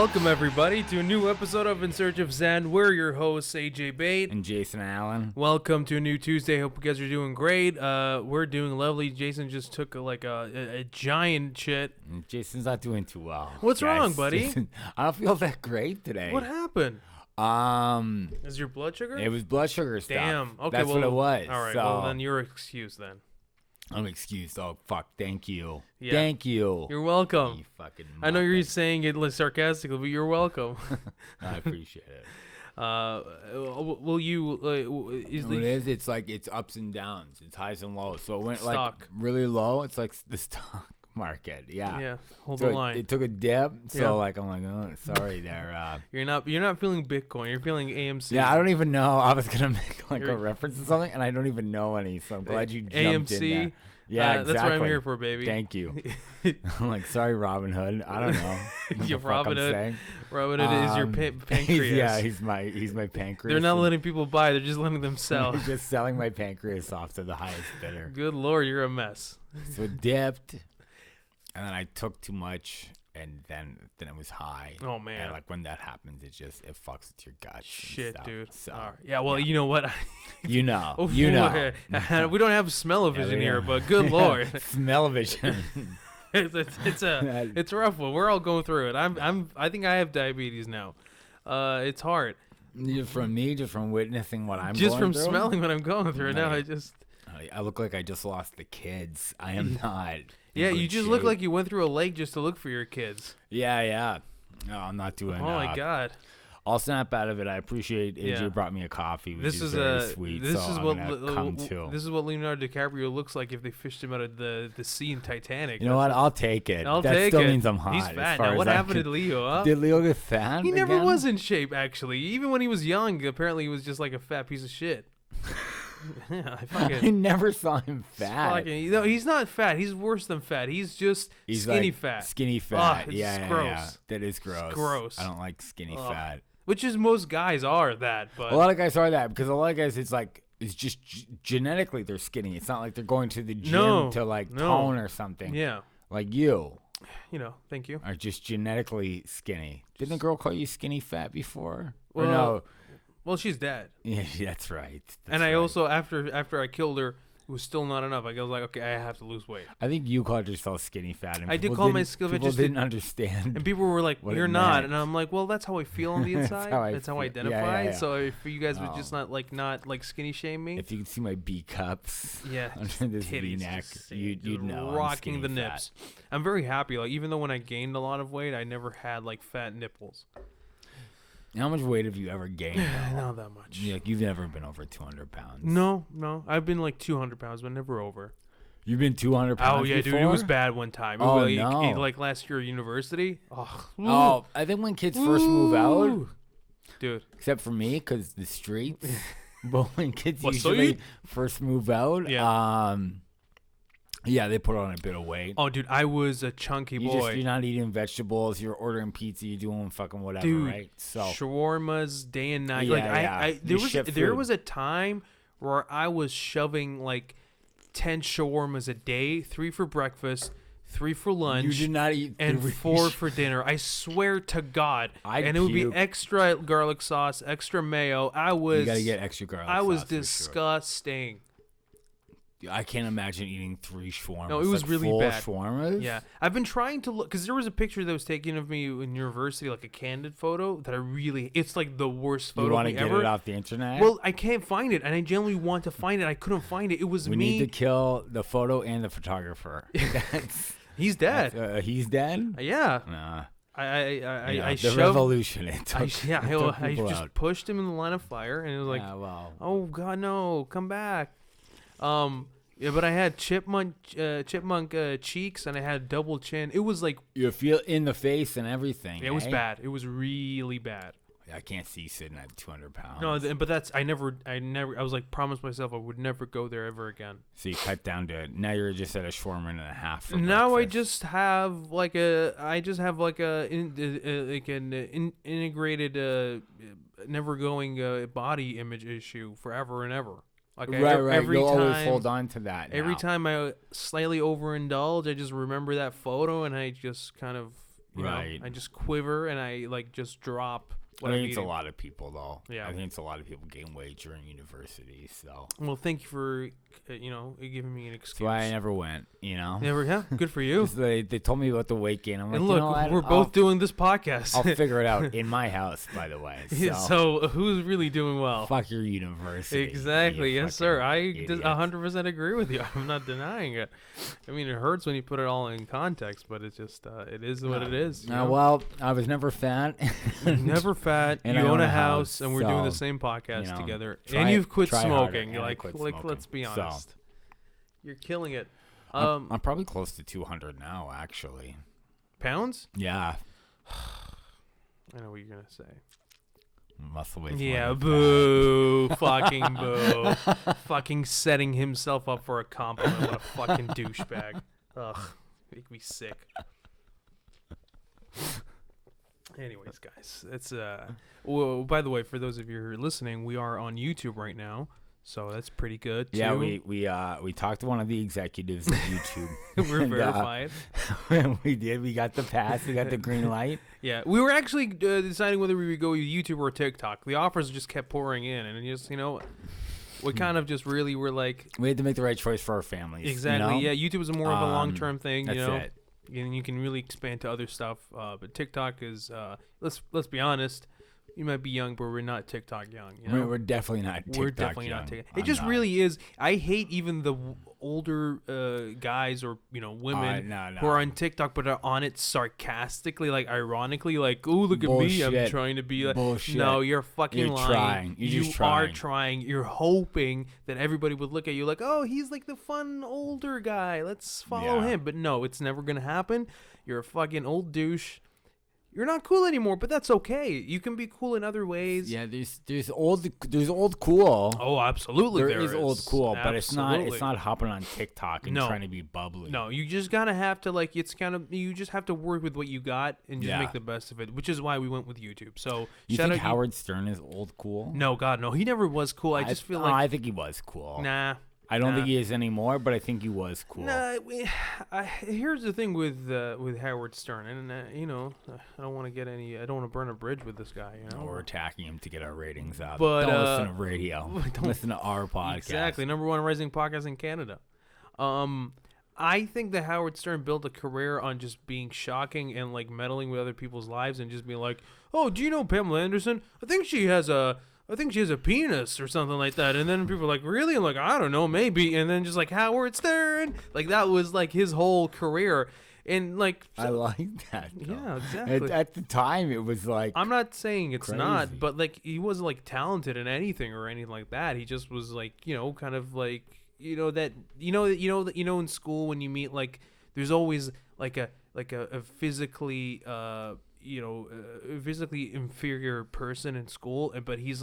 Welcome, everybody, to a new episode of In Search of Zen. We're your hosts, AJ Bate. And Jason Allen. Welcome to a new Tuesday. Hope you guys are doing great. We're doing lovely. Jason just took a giant shit. Jason's not doing too well. What's wrong, buddy? Jason, I don't feel that great today. What happened? Is your blood sugar? It was blood sugar stuff. Damn. Okay, That's what it was. All right, so well, then you're excused then. I'm excused. Oh, fuck. Thank you. Yeah. Thank you. You're welcome. You fucking I know you're muppet. saying it sarcastically, but you're welcome. I appreciate it. Will you... What it is, it's like it's ups and downs. It's highs and lows. So it went Stock. like really low. It's like the stock market. Yeah. Yeah, hold So the line. It took a dip. So Yeah. like I'm like, oh, sorry there. You're not feeling Bitcoin. You're feeling AMC. Yeah, I don't even know. I was gonna make like You're- a reference to something, and I don't even know any. So I'm glad you jumped in AMC. there. Yeah, exactly. That's what I'm here for, baby. Thank you. I'm like, sorry, Robin Hood. I don't know. What Yeah, the fuck Robin I'm Hood. saying. Robin Hood is your pancreas. Yeah, he's my pancreas. They're not and letting people buy. They're just letting them sell. I'm just selling my pancreas off to the highest bidder. Good Lord, you're a mess. So it dipped, and then I took too much, and then it was high. Oh, man. And like when that happens, it fucks with your guts. Shit, and stuff. dude. So All right. Yeah, well, you know what? you know, Oh, you know. okay. We don't have smell-o-vision Yeah, here, yeah. but good Lord. Smell-o-vision. it's a rough one. We're all going through it. I think I have diabetes now. It's hard. Just from me, just from witnessing what I'm Just going from through? smelling what I'm going through. Now I look like I just lost the kids. I am not. in Yeah, you good just look shape. like you went through a lake just to look for your kids. Yeah. No, I'm not doing. Oh my God. I'll snap out of it. I appreciate AJ Yeah. brought me a coffee, which This is is very sweet. This so is I'm what gonna come too. this is what Leonardo Dicaprio looks like if they fished him out of the sea in Titanic. You know what? I'll take it. I'll that take still it. means I'm hot. He's as fat far now. as What I happened can- to Leo? Huh? Did Leo get fat? He never again? was in shape, actually. Even when he was young, apparently he was just like a fat piece of shit. Yeah, I I fucking. never saw him fat. Fucking, no, he's not fat. He's worse than fat. He's just He's skinny like fat. Skinny fat. it's yeah, gross. yeah. That is gross. gross. I don't like skinny Ugh. fat. Which is most guys are that, but A lot of guys are that because a lot of guys, it's just genetically they're skinny. It's not like they're going to the gym to like tone or something. yeah, Like you thank you. are just genetically skinny. Didn't a girl call you skinny fat before? Or Well, no? Well, she's dead. Yeah, that's right. And I also after I killed her, it was still not enough. I was like, okay, I have to lose weight. I think you called yourself skinny fat. And I did people call didn't- myself- I People just didn't did- understand. And people were like, What it "You're not," meant. and I'm like, "Well, that's how I feel on the That's inside. how I That's how I feel. identify." Yeah. So if you guys would Oh. just not skinny shame me, If you could see my B cups yeah, under this titties, V-neck, just you'd know. I'm rocking skinny the fat. nips. I'm very happy. Like even though when I gained a lot of weight, I never had like fat nipples. How much weight have you ever gained? though? Not that much. Like you've never been over 200 pounds. No, I've been like 200 pounds, but never over. You've been 200 pounds. Oh yeah, before? dude, it was bad one time. Oh, Like last year at university. Oh, Oh, I think when kids first move out, Ooh. Dude. except for me, because the streets. But when kids What's usually up? first move out, yeah, they put on a bit of weight. Oh, dude, I was a chunky boy. You're not eating vegetables. You're ordering pizza. You're doing fucking whatever, Dude, right? So shawarmas day and night. Yeah, like yeah. there You was ship a time where I was shoving like 10 shawarmas a day, 3 for breakfast, 3 for lunch. you did not eat and three 4 for dinner. I swear to God. I'd and it would be puke. extra garlic sauce, extra mayo. You gotta get extra garlic. I was sauce for sure. disgusting. I can't imagine eating 3 shawarmas. No, it was like really full bad. Shawarmas. Yeah, I've been trying to look because there was a picture that was taken of me in university, like a candid photo that it's like the worst photo You want to of get me ever. it off the internet? Well, I can't find it, and I genuinely want to find it. I couldn't find it. It was we me. need to kill the photo and the photographer. He's dead. He's dead. Yeah. Nah. I the shoved. revolution. It I, took, yeah, it took I people just out. pushed him in the line of fire, and it was like, Yeah, well, oh God, no, come back. Yeah, but I had chipmunk cheeks, and I had double chin. It was like you feel in the face and everything. it was eh? bad. It was really bad. I can't see you sitting at 200 pounds. No, but that's I was like promised myself I would never go there ever again. So you cut down to it. Now you're just at a shawarma and a half. For Now I breakfast. just have like an integrated never going body image issue forever and ever. Like right. every You'll time, always hold on to that. Every now. time I slightly overindulge, I just remember that photo and I just kind of You know? I just quiver and I like just drop. I think it's a lot of people, though. Yeah. I think it's a lot of people gain weight during university, so. Well, thank you for, giving me an excuse. That's why I never went, Never, yeah. Good for you. They told me about the weight gain. I'm like, and look, we're both doing this podcast. I'll figure it out in my house, by the way. So who's really doing well? Fuck your university. Exactly. Yes, sir. I 100% agree with you. I'm not denying it. I mean, it hurts when you put it all in context, but it's just, it is what it is. Well, I was never fat. Never fat. And you own a house, and we're doing the same podcast together. And you've quit smoking. Let's be honest. You're killing it. I'm probably close to 200 now, actually. Pounds? Yeah. I know what you're gonna say. Muscle weight. Yeah, boo. Fucking boo. Fucking setting himself up for a compliment. What a fucking douchebag. Ugh. Make me sick. Anyways, guys, it's well, by the way, for those of you who are listening, we are on YouTube right now, so that's pretty good too. Yeah, we talked to one of the executives of YouTube. We're verified. We did. We got the pass. We got the green light. Yeah, we were actually deciding whether we would go with YouTube or TikTok. The offers just kept pouring in, and just we kind of just really were like, we had to make the right choice for our families. Exactly. Yeah, YouTube is more of a long-term thing. That's it. And you can really expand to other stuff. But TikTok is, let's be honest, you might be young, but we're not TikTok young. We're definitely not TikTok We're definitely young. not TikTok. It just really is. I hate even the older guys or women who are on TikTok but are on it sarcastically, like ironically, like, oh, look at me, I'm trying to be like. Bullshit. No, you're fucking lying. Trying. You're just trying. Are trying. You're hoping that everybody would look at you like, oh, he's like the fun older guy. Let's follow him. But no, it's never gonna happen. You're a fucking old douche. You're not cool anymore, but that's okay. You can be cool in other ways. Yeah, there's old cool. Oh, absolutely, there is old cool, absolutely. But it's not hopping on TikTok and trying to be bubbly. No, you just gotta have to you just have to work with what you got and just make the best of it. Which is why we went with YouTube. So you think Howard Stern is old cool? No, God, no, he never was cool. I just feel like I think he was cool. Nah. I don't think he is anymore, but I think he was cool. Nah, here's the thing with Howard Stern, and I don't want to get any. I don't want to burn a bridge with this guy. No, we're attacking him to get our ratings up. But don't listen to radio. Don't listen to our podcast. Exactly, #1 rising podcast in Canada. I think that Howard Stern built a career on just being shocking and like meddling with other people's lives and just being like, oh, do you know Pamela Anderson? I think she has a penis or something like that. And then people are like, really? I'm like, I don't know, maybe. And then just like Howard Stern. Like that was like his whole career. And like, I like that. Though. Yeah, exactly. At the time, it was like, I'm not saying it's crazy. Not, but like he wasn't like talented in anything or anything like that. He just was like, kind of like, that in school when you meet, like, there's always like a physically physically inferior person in school, but he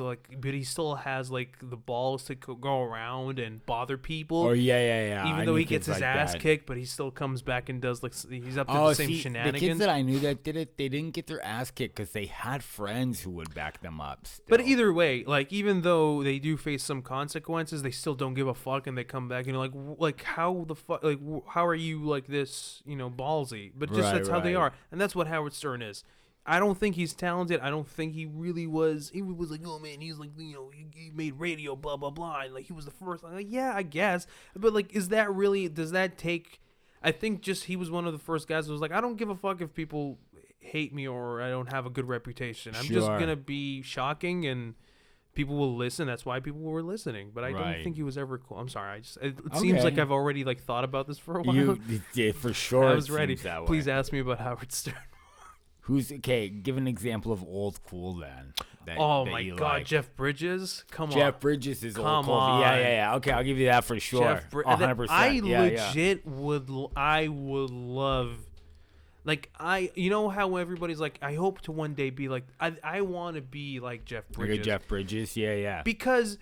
still has like the balls to go around and bother people. Oh yeah. Even though he gets his ass kicked, but he still comes back and does like he's up to the same shenanigans. The kids that I knew that did it, they didn't get their ass kicked because they had friends who would back them up. Still. But either way, like even though they do face some consequences, they still don't give a fuck and they come back and you're like how the fuck, like how are you like this, ballsy? But just that's how they are, and that's what Howard Stern is. I don't think he's talented. I don't think he really was. He was like, oh man, he's like, he made radio, blah blah blah, and like he was the first. I'm like, yeah, I guess, but like, is that really? Does that take? I think just he was one of the first guys who was like, I don't give a fuck if people hate me or I don't have a good reputation. I'm just gonna be shocking and people will listen. That's why people were listening. But I don't think he was ever cool. I'm sorry. It seems like I've already like thought about this for a while. You did for sure. I was ready. Please ask me about Howard Stern. Who's okay? Give an example of old cool then. My God, like. Jeff Bridges. Come on. Jeff Bridges is old cool. Yeah. Okay, I'll give you that for sure. 100%. I legit would. I would love. Like how everybody's like, I hope to one day be like, I want to be like Jeff Bridges. Like Jeff Bridges, yeah. Because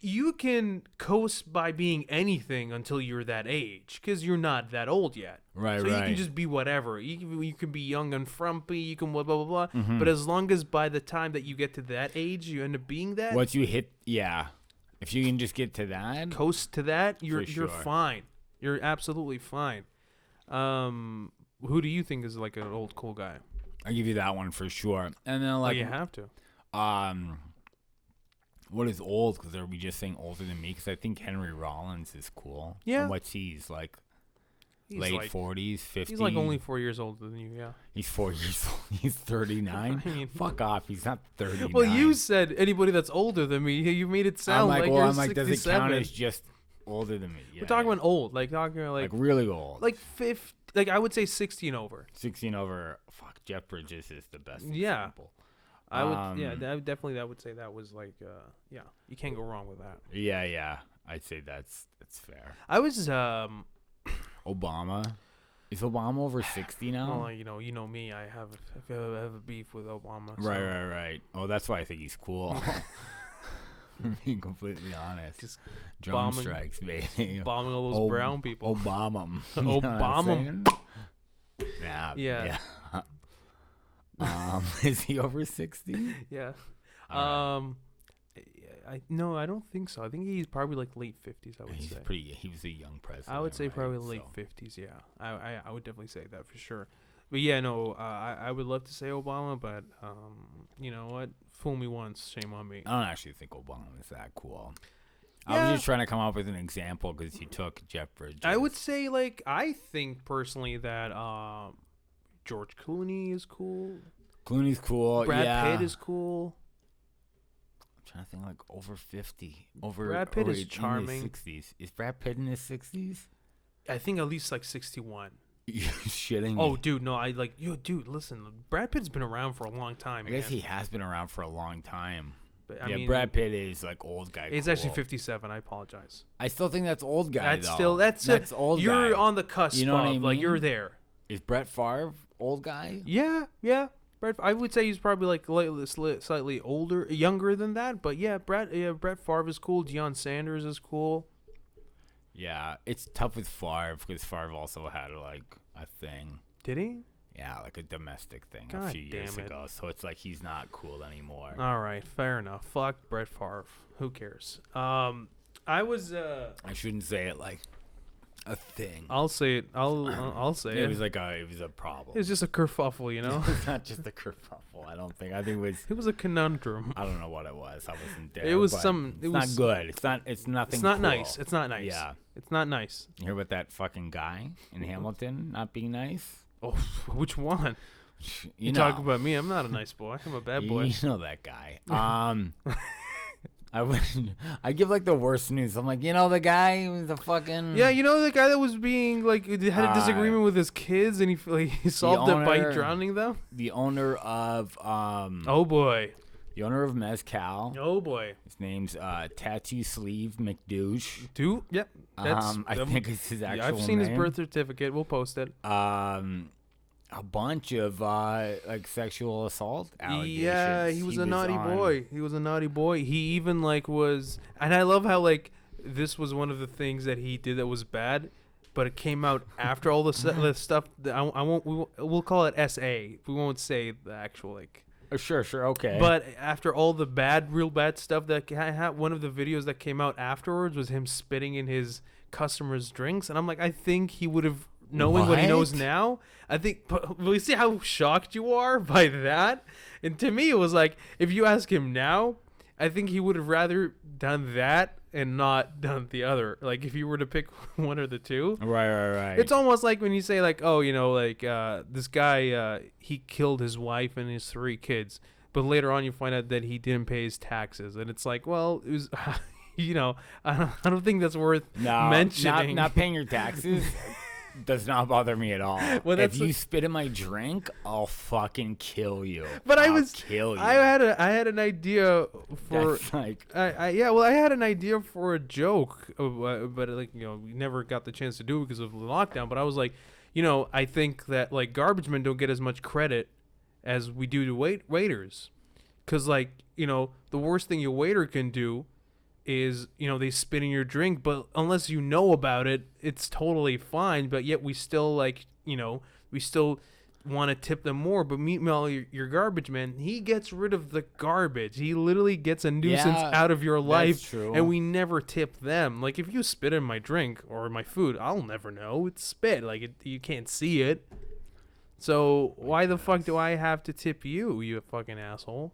you can coast by being anything until you're that age, because you're not that old yet. Right. So you can just be whatever. You can be young and frumpy. You can blah blah blah. Mm-hmm. But as long as by the time that you get to that age, you end up being that. Once you hit, if you can just get to that, coast to that, you're fine. You're absolutely fine. Who do you think is like an old cool guy? I give you that one for sure. And then like you have to. What is old? Because are we just saying older than me? Because I think Henry Rollins is cool. Yeah. And what's he's like? Late 40s, 50s. He's like only 4 years older than you, yeah. He's 4 years old. He's 39. I mean, fuck off. He's not 39. Well, you said anybody that's older than me. You made it sound like you're 67. Does it count as just older than me? Yeah, we're talking about old, like talking like really old, like 50. Like I would say 60 and over. 60 and over. Fuck, Jeff Bridges is the best I example. would, definitely. I would say that was like, you can't go wrong with that. Yeah. I'd say that's fair. I was Obama. Is Obama over 60 now? Well, you know me. I have a beef with Obama. So. Right. Oh, that's why I think he's cool. Being completely honest. Just drone strikes, baby. Bombing all those brown people. Obama. Obama. Yeah. Is he over 60? Yeah. I don't think so. I think he's probably like late 50s. I would say. He was a young president. I would say probably late 50s. Yeah. I would definitely say that for sure. But yeah, no. I would love to say Obama, but you know what? Fool me once, shame on me. I don't actually think Obama is that cool. Yeah. I was just trying to come up with an example because he took Jeff Bridges. I would say I think personally that George Clooney is cool. Clooney's cool. Brad Pitt is cool. Trying to think like over 50. Brad Pitt is charming. In his 60s. Is Brad Pitt in his 60s? I think at least like 61. You're shitting me. Oh, dude, no, dude, listen, Brad Pitt's been around for a long time. I guess he has been around for a long time. But, I mean, Brad Pitt is like old guy. He's actually 57. I apologize. I still think that's old guy. That's old guy. You're on the cusp. You know what I mean? Like you're there. Is Brett Favre old guy? Yeah. I would say he's probably like slightly younger than that. But yeah, Brett Favre is cool. Deion Sanders is cool. Yeah, it's tough with Favre because Favre also had like a thing. Did he? Yeah, like a domestic thing God a few years damn it. ago. So it's like he's not cool anymore. All right, fair enough. Fuck Brett Favre. Who cares? I shouldn't say it like a thing. I'll say it. I'll say it. It was a problem. It was just a kerfuffle, you know. It's not just a kerfuffle. I don't think. I think it was a conundrum. I don't know what it was. I wasn't there. It was It's not good. It's nothing. It's not cool. nice. It's not nice. Yeah. It's not nice. You hear about that fucking guy in Hamilton not being nice? Oh, which one? You know. talk about me. I'm not a nice boy. I'm a bad boy. You know that guy. I give like the worst news. I'm like, the guy who was a fucking the guy that was being like had a disagreement with his kids and he solved it by drowning them. The owner of oh boy. The owner of Mezcal. Oh boy. His name's Tattoo Sleeve McDouche. Yep. I think it's his actual name. I've seen his birth certificate. We'll post it. A bunch of like sexual assault allegations. Yeah, he was a naughty boy. He was a naughty boy. He even was, and I love how this was one of the things that he did that was bad, but it came out after all the stuff. That we'll call it SA. We won't say the actual Sure, okay. But after all the real bad stuff that one of the videos that came out afterwards was him spitting in his customers' drinks, and I'm like, I think he would have. Knowing what he knows now, I think. But you see how shocked you are by that, and to me, it was like if you ask him now, I think he would have rather done that and not done the other. Like if you were to pick one or the two, right. It's almost like when you say this guy he killed his wife and his 3 kids, but later on you find out that he didn't pay his taxes, and it's like, well, it was. I don't think that's worth mentioning. Not paying your taxes. Does not bother me at all. Well, if you spit in my drink, I'll fucking kill you. But I'll kill you. I had an idea for I had an idea for a joke, but we never got the chance to do it because of the lockdown. But I was like, I think that garbage men don't get as much credit as we do to waiters, because the worst thing your waiter can do is they spit in your drink, but unless you know about it, it's totally fine. But yet we still we still want to tip them more. But meanwhile, your garbage man, he gets rid of the garbage. He literally gets a nuisance out of your life, and we never tip them. Like if you spit in my drink or my food, I'll never know it's spit. You can't see it. So why the fuck do I have to tip you, you fucking asshole?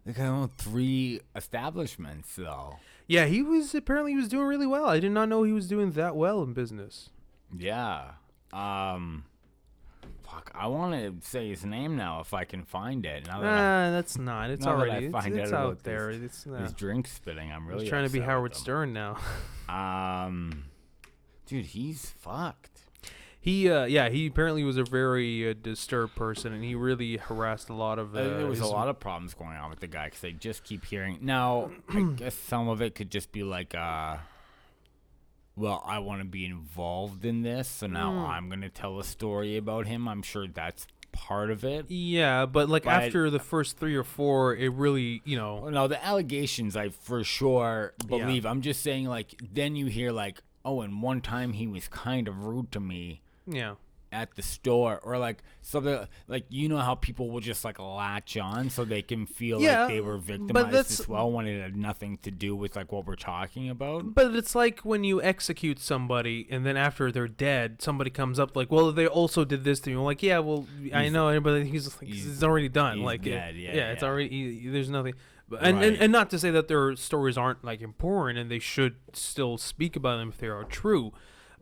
The guy owned 3 establishments, though. Yeah, he was doing really well. I did not know he was doing that well in business. Yeah. Fuck, I want to say his name now if I can find it. That's not. It's already it's out there. It's his drink spitting. I'm really trying to be Howard Stern now. Dude, he's fucked. He apparently was a very disturbed person, and he really harassed a lot of. There was a lot of problems going on with the guy because they just keep hearing. Now, I guess some of it could just be like, well, I want to be involved in this, so now I'm going to tell a story about him. I'm sure that's part of it. Yeah, but after the first 3 or 4, it really, No, the allegations I for sure believe. Yeah. I'm just saying, then you hear, and one time he was kind of rude to me. Yeah. At the store, or something how people will just latch on so they can feel like they were victimized as well when it had nothing to do with what we're talking about. But it's like when you execute somebody and then after they're dead, somebody comes up well, they also did this to you. I'm like, yeah, well, I know, but he's already done. He's dead. It's already there's nothing. And not to say that their stories aren't important and they should still speak about them if they are true,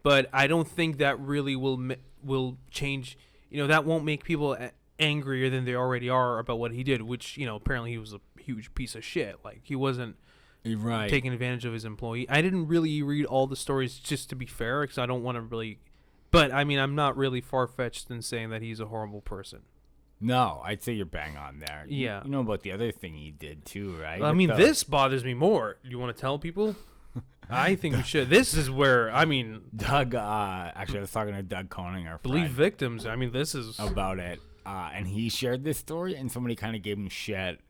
but I don't think that really will change. That won't make people angrier than they already are about what he did, which apparently he was a huge piece of shit. He wasn't taking advantage of his employee. I didn't really read all the stories, just to be fair, because I don't want to really. But I mean, I'm not really far-fetched in saying that he's a horrible person. No, I'd say you're bang on there. Yeah. You know about the other thing he did too, right? I mean, this bothers me more. You want to tell people? I think we should. This is where, Doug, actually, I was talking to Doug Koning, our friend. Believe victims. I mean, this is. About it. And he shared this story, and somebody kind of gave him shit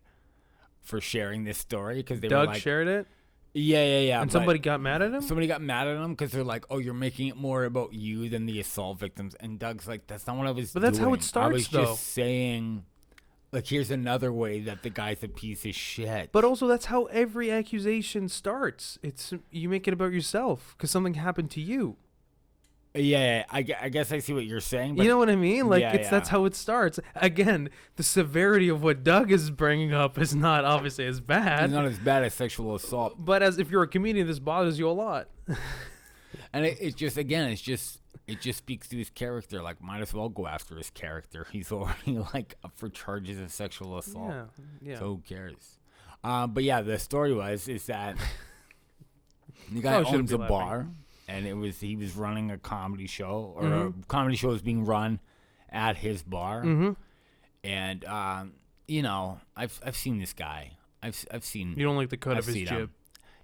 for sharing this story. Because Doug shared it? Yeah. And somebody got mad at him? Somebody got mad at him because they're like, oh, you're making it more about you than the assault victims. And Doug's like, that's not what I was doing. But that's how it starts, I was just saying, here's another way that the guy's a piece of shit. But also, that's how every accusation starts. It's you make it about yourself because something happened to you. Yeah, I guess I see what you're saying. But you know what I mean? That's how it starts. Again, the severity of what Doug is bringing up is not obviously as bad. It's not as bad as sexual assault. But if you're a comedian, this bothers you a lot. And it just speaks to his character. Might as well go after his character. He's already up for charges of sexual assault. Yeah. So who cares? But yeah, the story is that the guy owns a bar. And he was running a comedy show, or a comedy show was being run at his bar. Mm-hmm. And I've seen this guy. I've seen. You don't like the cut of his jib.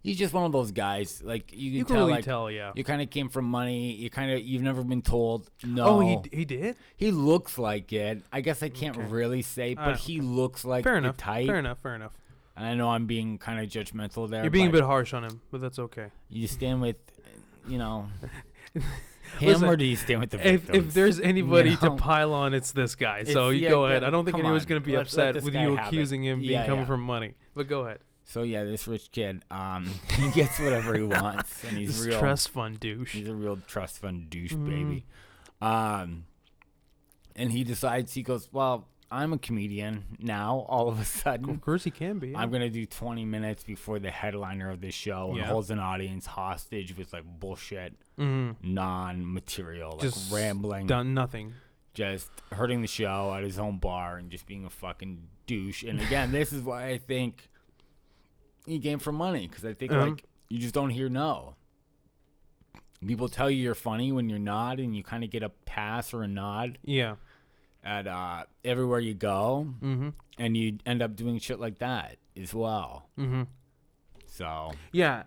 He's just one of those guys. You can really tell. Yeah. You kind of came from money. You've never been told no. Oh, he did. He looks like it. I guess I can't really say, but he looks like the type. Fair enough. And I know I'm being kind of judgmental there. You're being a bit harsh on him, but that's okay. You stand with. Him. Listen, or do you stand with the victims? If there's anybody to pile on, it's this guy. So you go ahead. I don't think anyone's going to be upset with you accusing him coming from money. But go ahead. So yeah, this rich kid, he gets whatever he wants, and he's real trust fund douche. He's a real trust fund douche, baby. And he decides, he goes, well, I'm a comedian now, all of a sudden. Of course he can be. Yeah. I'm going to do 20 minutes before the headliner of this show and holds an audience hostage with bullshit, non-material, just rambling. Done nothing. Just hurting the show at his own bar and just being a fucking douche. And again, this is why I think he came for money, because I think you just don't hear no. People tell you you're funny when you're not, and you kind of get a pass or a nod. Yeah. At everywhere you go, and you end up doing shit like that as well. So yeah,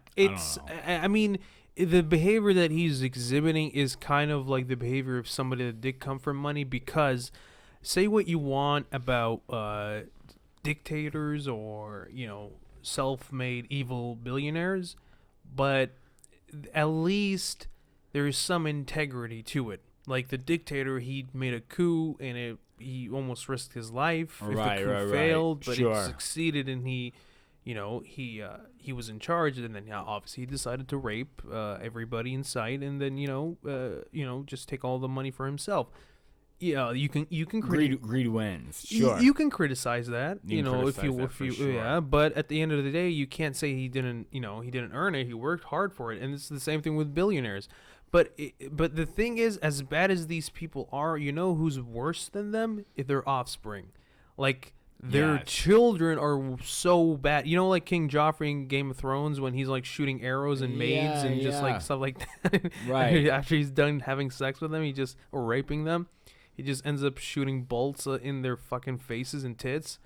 I mean, the behavior that he's exhibiting is kind of like the behavior of somebody that did come from money. Because say what you want about dictators or self-made evil billionaires, but at least there is some integrity to it. Like the dictator, he made a coup and he almost risked his life if the coup failed, but it succeeded, and he was in charge, and then obviously he decided to rape everybody in sight, and then just take all the money for himself. Yeah, you can greed wins. Sure, you can criticize that. You know, if you sure. Yeah, but at the end of the day, you can't say he didn't earn it. He worked hard for it, and it's the same thing with billionaires. But the thing is, as bad as these people are, you know who's worse than them? Their offspring, like. Their children are so bad. You know, like King Joffrey in Game of Thrones when he's like shooting arrows and maids and just like stuff like that. Right. After he's done having sex with them, or raping them, he just ends up shooting bolts in their fucking faces and tits.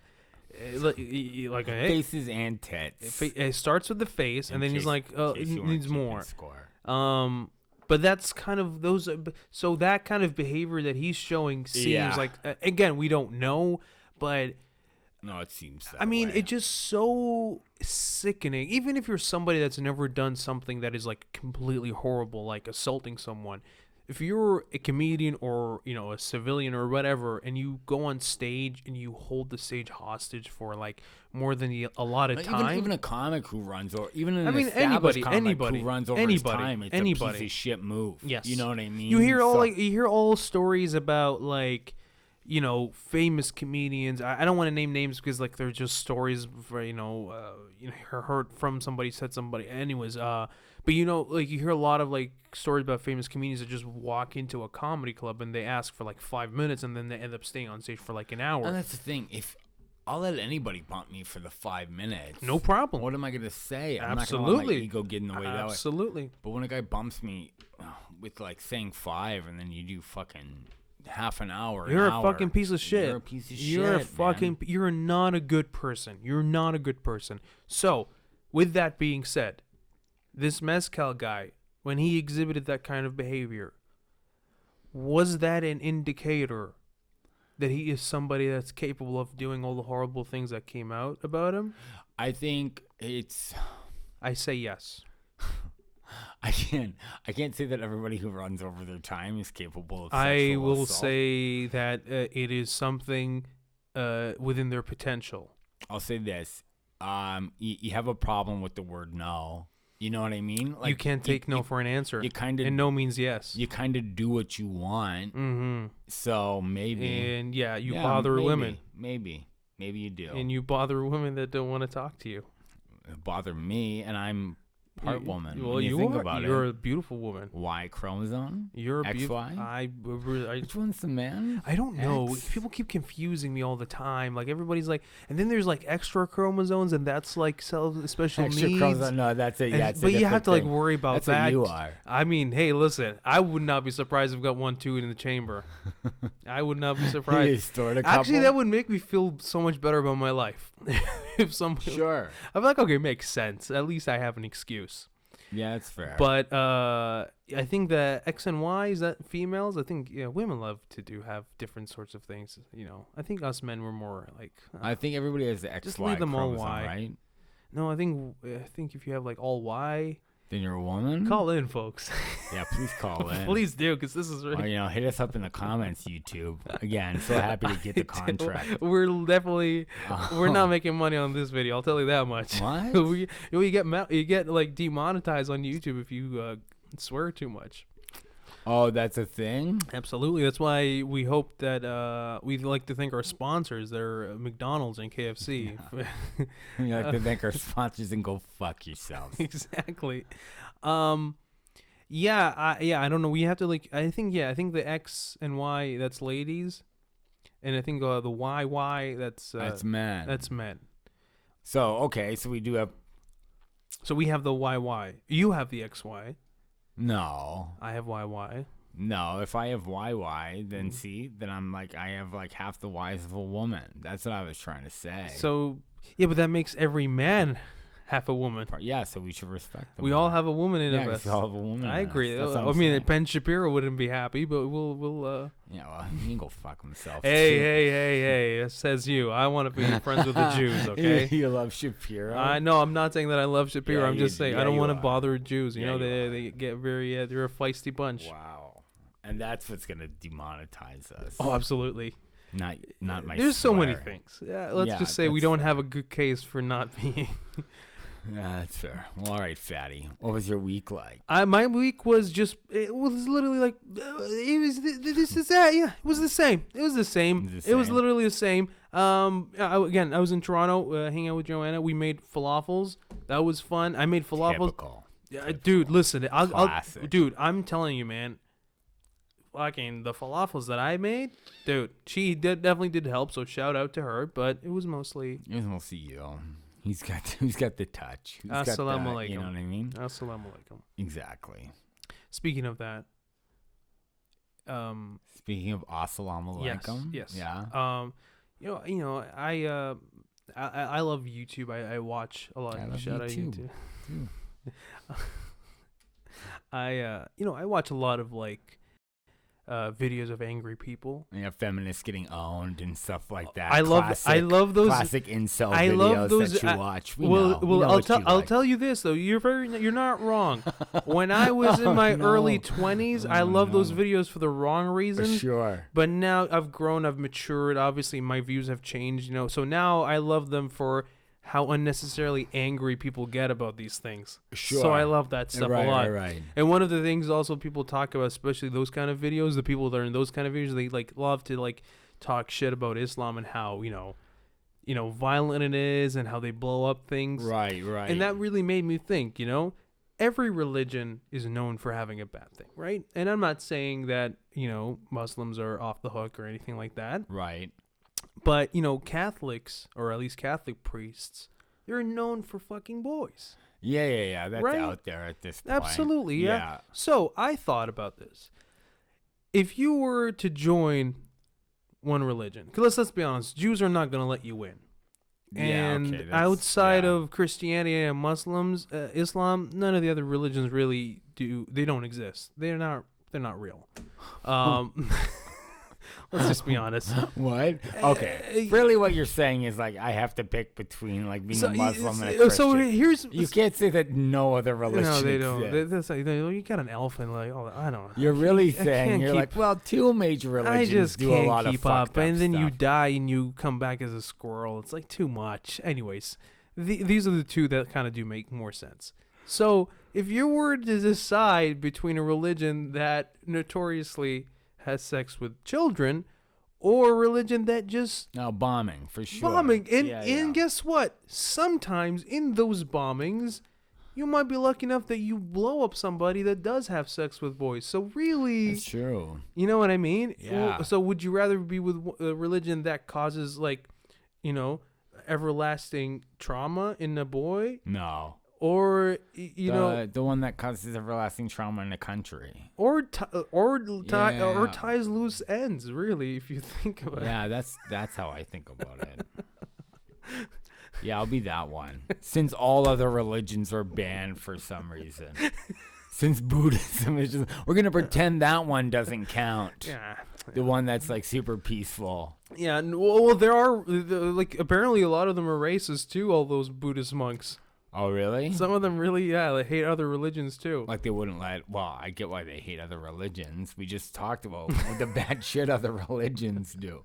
Faces and tits. It starts with the face, and then he's like, it needs more. But that's kind of those. So that kind of behavior that he's showing seems like, again, we don't know, but. No, it seems that way. It's just so sickening. Even if you're somebody that's never done something that is like completely horrible, like assaulting someone, if you're a comedian or a civilian or whatever, and you go on stage and you hold the stage hostage for like more than a lot of time, even a comic who runs, or even an established comic who runs over his time, it's a piece of shit move. Yes, you know what I mean. You hear all stories about like. Famous comedians. I don't want to name names because like they're just stories for heard from somebody, said somebody. Anyways, but like you hear a lot of like stories about famous comedians that just walk into a comedy club and they ask for like 5 minutes and then they end up staying on stage for like an hour. And that's the thing. If I'll let anybody bump me for the 5 minutes, no problem. What am I gonna say? I'm Absolutely. not gonna let my ego get in the way that way. Absolutely. But when a guy bumps me with like saying 5 and then you do fucking half an hour. You're a fucking piece of shit. You're a piece of shit. You're a fucking. Man. You're not a good person. You're not a good person. So, with that being said, this mezcal guy, when he exhibited that kind of behavior, was that an indicator that he is somebody that's capable of doing all the horrible things that came out about him? I think it's. I say yes. I can't say that everybody who runs over their time is capable of sexual I will assault. Say that it is something within their potential. I'll say this. You have a problem with the word no. You know what I mean? Like, you can't take no for an answer. And no means yes. You kind of do what you want. Mm-hmm. So maybe. And you bother women. Maybe you do. And you bother women that don't want to talk to you. Bother me, and I'm part woman. Well, you're a beautiful woman. Y chromosome? You're a XY? Which one's the man? I don't know. People keep confusing me all the time. Like everybody's like, and then there's like extra chromosomes, and that's like special extra needs. Chromosome, no, that's it. Yeah, but you have to like worry about that's that. What you are. I mean, hey, listen, I would not be surprised if I've got 1, 2 in the chamber. I would not be surprised. Actually, that would make me feel so much better about my life. If somebody, sure, I'm like, okay, makes sense. At least I have an excuse. Yeah, that's fair. But I think that X and Y, is that females? I think women love to have different sorts of things. I think us men were more like. I think everybody has the XY. Just leave them all Y, right? No, I think if you have like all Y. Then you're a woman? Call in, folks. Yeah, please call in. Please do, because this is really... hit us up in the comments, YouTube. Again, so happy to get the contract. We're definitely... We're not making money on this video, I'll tell you that much. What? you get like demonetized on YouTube if you swear too much. Oh, that's a thing? Absolutely. That's why we hope that we'd like to thank our sponsors. They're McDonald's and KFC. Yeah. We like to thank our sponsors and go fuck yourselves. Exactly. I don't know. We have to I think the X and Y, that's ladies. And I think the YY, that's men. That's men. So, okay. So we do have... So we have the YY. You have the XY. No. I have YY. No, if I have YY, then then I'm like, I have like half the Ys of a woman. That's what I was trying to say. So, yeah, but that makes every man half a woman. Yeah, so we should respect them. We all have a woman in us. We all have a woman. I agree. I mean, Ben Shapiro wouldn't be happy, but we'll. Yeah, well, he can go fuck himself. Hey! Says you. I want to be friends with the Jews. Okay. You love Shapiro? No, I'm not saying that I love Shapiro. I'm just saying I don't want to bother Jews. You know, they get very. They're a feisty bunch. Wow. And that's what's gonna demonetize us. Oh, absolutely. Not my. There's so many things. Yeah, let's just say we don't have a good case for not being. Yeah, that's fair. Well, all right, fatty. What was your week like? My week was just, it was literally like, this is that. Yeah, it was the same. It was the same. It was literally the same. I was in Toronto, hanging out with Joanna. We made falafels. That was fun. I made falafels. Typical. Yeah, dude, listen. Dude, I'm telling you, man. Fucking the falafels that I made, dude. She definitely did help. So shout out to her. But it was mostly you. He's got the touch. Assalamu alaikum. You know what I mean? Assalamu alaikum. Exactly. Speaking of that, speaking of assalamu alaikum. Yes. Yeah. I love YouTube. I watch a lot. Shout out YouTube. I watch a lot of like videos of angry people. Yeah, feminists getting owned and stuff like that. I love those classic incel videos that you watch. I'll tell you this though. You're not wrong. When I was in my early 20s, I loved those videos for the wrong reasons. For sure. But now I've grown, I've matured. Obviously, my views have changed. So now I love them for how unnecessarily angry people get about these things. Sure. So I love that stuff a lot. Right. And one of the things also people talk about, especially those kind of videos, the people that are in those kind of videos, they like love to like talk shit about Islam and how, violent it is and how they blow up things. Right. And that really made me think, every religion is known for having a bad thing, right? And I'm not saying that, Muslims are off the hook or anything like that. Right. But, Catholics, or at least Catholic priests, they're known for fucking boys. Yeah. That's right? out there at this point. Absolutely, yeah. So I thought about this. If you were to join one religion, because let's be honest, Jews are not going to let you in. And outside of Christianity and Muslims, Islam, none of the other religions really do. They don't exist. They're not real. Let's just be honest. What? Okay. Really what you're saying is like I have to pick between like being a Muslim and a Christian. So you can't say that no other religion exists. No, they don't. You got an elephant like, I don't know. You're really saying you're like, well, two major religions do a lot of fucked up and then stuff. You die and you come back as a squirrel. It's like too much. Anyways, these are the two that kind of do make more sense. So if you were to decide between a religion that notoriously has sex with children, or a religion that just bombing for sure. And guess what? Sometimes in those bombings, you might be lucky enough that you blow up somebody that does have sex with boys. So really, it's true. You know what I mean? Yeah. So would you rather be with a religion that causes like, everlasting trauma in a boy? No. Or the one that causes everlasting trauma in the country, or ties loose ends. Really, if you think about it. Yeah, that's how I think about it. Yeah, I'll be that one. Since all other religions are banned for some reason, since Buddhism is just, we're gonna pretend that one doesn't count. Yeah, the one that's like super peaceful. Yeah, well, there are like apparently a lot of them are racist too. All those Buddhist monks. Oh, really? Some of them really, they hate other religions, too. Like, they wouldn't I get why they hate other religions. We just talked about the bad shit other religions do.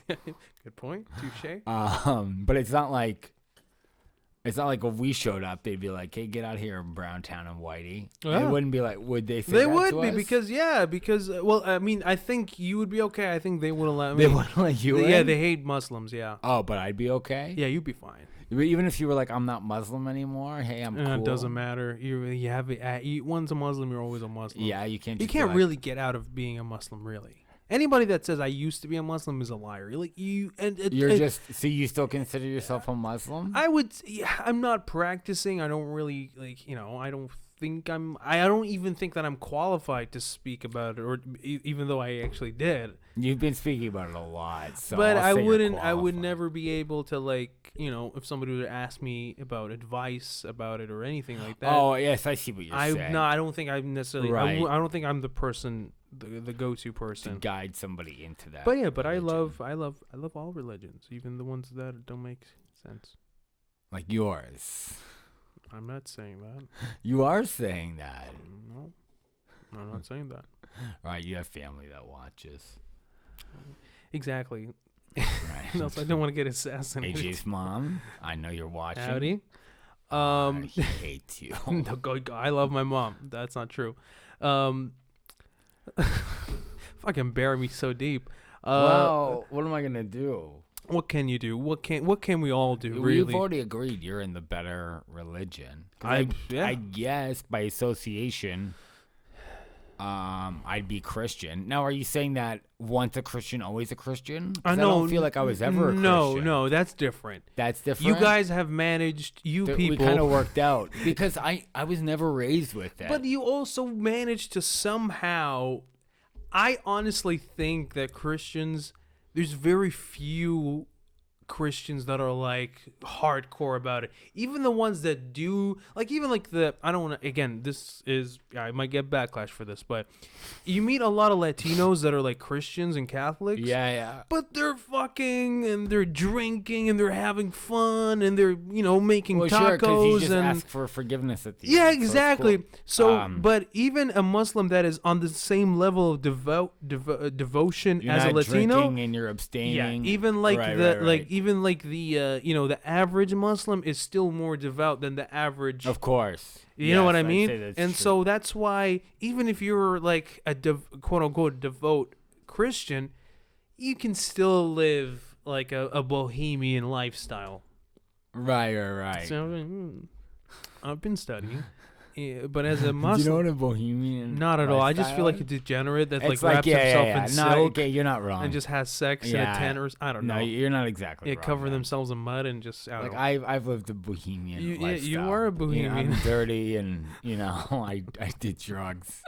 Good point. Touche. But it's not like if we showed up, they'd be like, hey, get out of here, Browntown and Whitey. Yeah. They wouldn't be like, would they say They that would to be, us? because, well, I mean, I think you would be okay. I think they wouldn't let me. They wouldn't let you in? Yeah, they hate Muslims, yeah. Oh, but I'd be okay? Yeah, you'd be fine. Even if you were like, I'm not Muslim anymore. Hey, I'm cool. It doesn't matter. One's a Muslim, you're always a Muslim. Yeah, you can't. You can't really get out of being a Muslim, really. Anybody that says I used to be a Muslim is a liar. So you still consider yourself a Muslim? I would. Yeah, I'm not practicing. I don't really I don't think I don't even think that I'm qualified to speak about it, or even though I actually did. You've been speaking about it a lot, so but I would never be able to if somebody would ask me about advice about it or anything like that. Oh yes, I see what you're saying. No, I don't think I'm necessarily. Right. I don't think I'm the person, the go-to person to guide somebody into that. But yeah, I love all religions, even the ones that don't make sense. Like yours. I'm not saying that. You are saying that. No, I'm not saying that. All right, you have family that watches. Exactly. Right. Else I don't want to get assassinated. AJ's mom, I know you're watching. Howdy. I hate you. I love my mom. That's not true. Fucking bury me so deep. Well, what am I gonna do? What can you do? What can we all do? Really? We've already agreed you're in the better religion. I guess by association, I'd be Christian. Now, are you saying that once a Christian, always a Christian? I don't feel like I was ever a Christian. No, that's different. That's different? You guys have managed, people. We kind of worked out. Because I was never raised with that. But you also managed to somehow... I honestly think that Christians... There's very few Christians that are like hardcore about it. Even the ones that do, like even like the, I don't want to, again, this is, I might get backlash for this, but you meet a lot of Latinos that are like Christians and Catholics. Yeah. But they're fucking and they're drinking and they're having fun and they're, making tacos. Sure, 'cause you just ask for forgiveness at the end. Yeah, exactly. So, but even a Muslim that is on the same level of devotion you're as not a Latino. Drinking and you're abstaining. Yeah, even like even like the the average Muslim is still more devout than the average. Of course. You know what I mean? And true. So that's why even if you're like a quote unquote devout Christian, you can still live like a bohemian lifestyle. Right. So I've been studying. Yeah, but as a Muslim, do you know what a bohemian? Not at all. I just feel like a degenerate that like wraps himself in silk. Okay, you're not wrong. And just has sex in a tent or I don't know. No, you're not exactly wrong. Cover themselves in mud and just I don't know. I've lived a bohemian lifestyle. You are a bohemian. I'm dirty and I did drugs.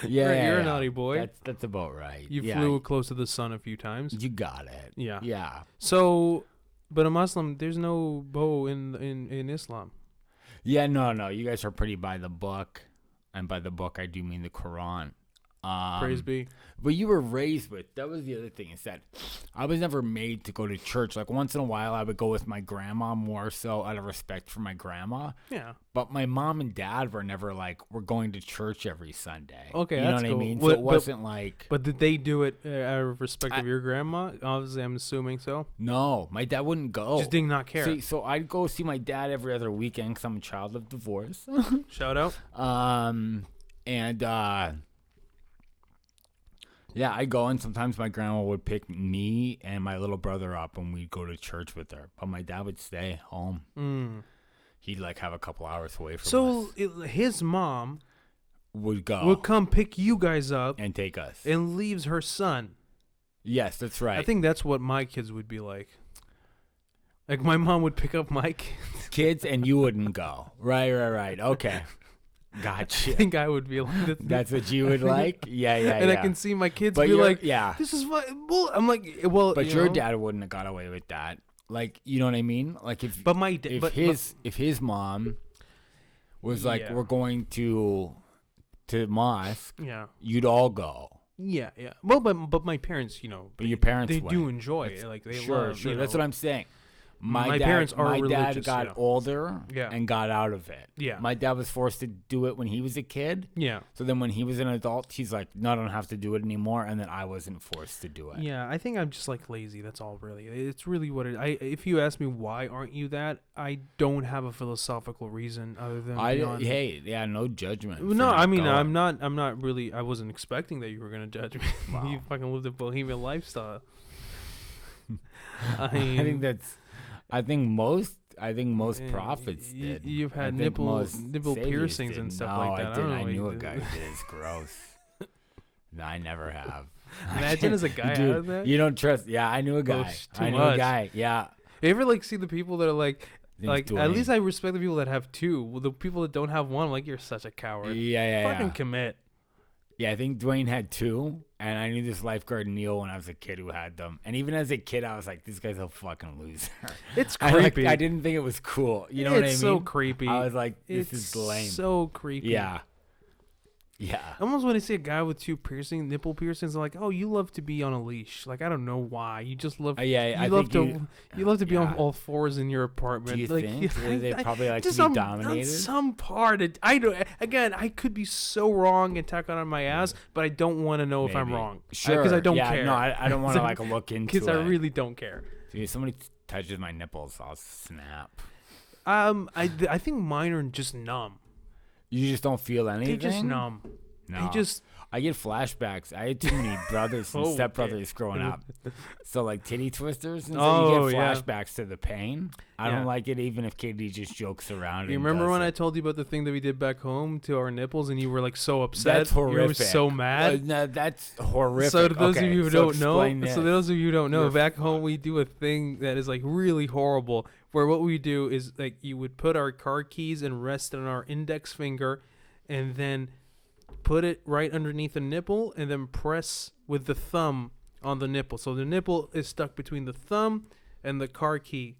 You're a naughty boy. That's about right. You flew close to the sun a few times. You got it. Yeah. So, but a Muslim, there's no bow in Islam. Yeah, no. You guys are pretty by the book. And by the book, I do mean the Quran. Praise be. But you were raised with, that was the other thing, is that I was never made to go to church. Like once in a while, I would go with my grandma more so out of respect for my grandma. Yeah. But my mom and dad were never like, we're going to church every Sunday. Okay, you know that's what cool. I mean? So it wasn't like. But did they do it out of respect of your grandma? Obviously, I'm assuming so. No, my dad wouldn't go. Just did not care. See, so I'd go see my dad every other weekend because I'm a child of divorce. Shout out. Yeah, I go, and sometimes my grandma would pick me and my little brother up, and we'd go to church with her. But my dad would stay home. He'd like have a couple hours away from us. So his mom would come pick you guys up and take us, and leaves her son. Yes, that's right. I think that's what my kids would be like. Like my mom would pick up my kids, and you wouldn't go. Right. Okay. Gotcha. I think I would be like that. That's what you would like? Yeah. And I can see my kids be like, this is what, well, I'm like, well, but your dad wouldn't have got away with that. Like, you know what I mean? Like if his mom was like, we're going to mosque, you'd all go. Yeah. Well, but my parents, but your parents, they do enjoy it. Like they love. Sure. That's what I'm saying. My parents are religious. My dad got older and got out of it. Yeah. My dad was forced to do it when he was a kid. Yeah. So then when he was an adult, he's like, no, I don't have to do it anymore. And then I wasn't forced to do it. Yeah, I think I'm just like lazy. That's all really. It's really what it is. If you ask me why aren't you that, I don't have a philosophical reason other than no judgment. No, I mean, I'm not really, I wasn't expecting that you were going to judge me. Wow. You fucking lived a bohemian lifestyle. I think most prophets did. You've had nipple piercings and stuff like that. I knew a guy who did. It's gross. No, I never have. Imagine as a guy Dude, out of that. You don't trust. Yeah, I knew a guy. A guy. Yeah. You ever like see the people that are like at least I respect the people that have two. Well, the people that don't have one, I'm like, you're such a coward. Yeah. Fucking commit. Yeah, I think Dwayne had two, and I knew this lifeguard Neil when I was a kid who had them. And even as a kid, I was like, this guy's a fucking loser. It's creepy. I didn't think it was cool. You know what I mean? It's so creepy. I was like, this is lame. It's so creepy. Yeah. Almost when I see a guy with two nipple piercings, I'm like, oh, you love to be on a leash. Like, I don't know why. You just love. You love to be on all fours in your apartment. Do you like, think they probably like to be dominated? On some part, I don't. Again, I could be so wrong and tack on my ass, but I don't want to know if I'm wrong. Sure, because I don't care. No, I don't want to like look into it. Because I really don't care. Dude, if somebody touches my nipples, I'll snap. I think mine are just numb. You just don't feel anything? They're just numb. No. I get flashbacks. I had too many brothers and stepbrothers growing up. So like titty twisters and so you get flashbacks to the pain. I don't like it even if Katie just jokes around. You remember when I told you about the thing that we did back home to our nipples and you were like so upset? That's horrific. You were so mad. No, that's horrific. So to those of you who don't know, back home we do a thing that is like really horrible where what we do is like you would put our car keys and rest on our index finger and then put it right underneath the nipple and then press with the thumb on the nipple. So the nipple is stuck between the thumb and the car key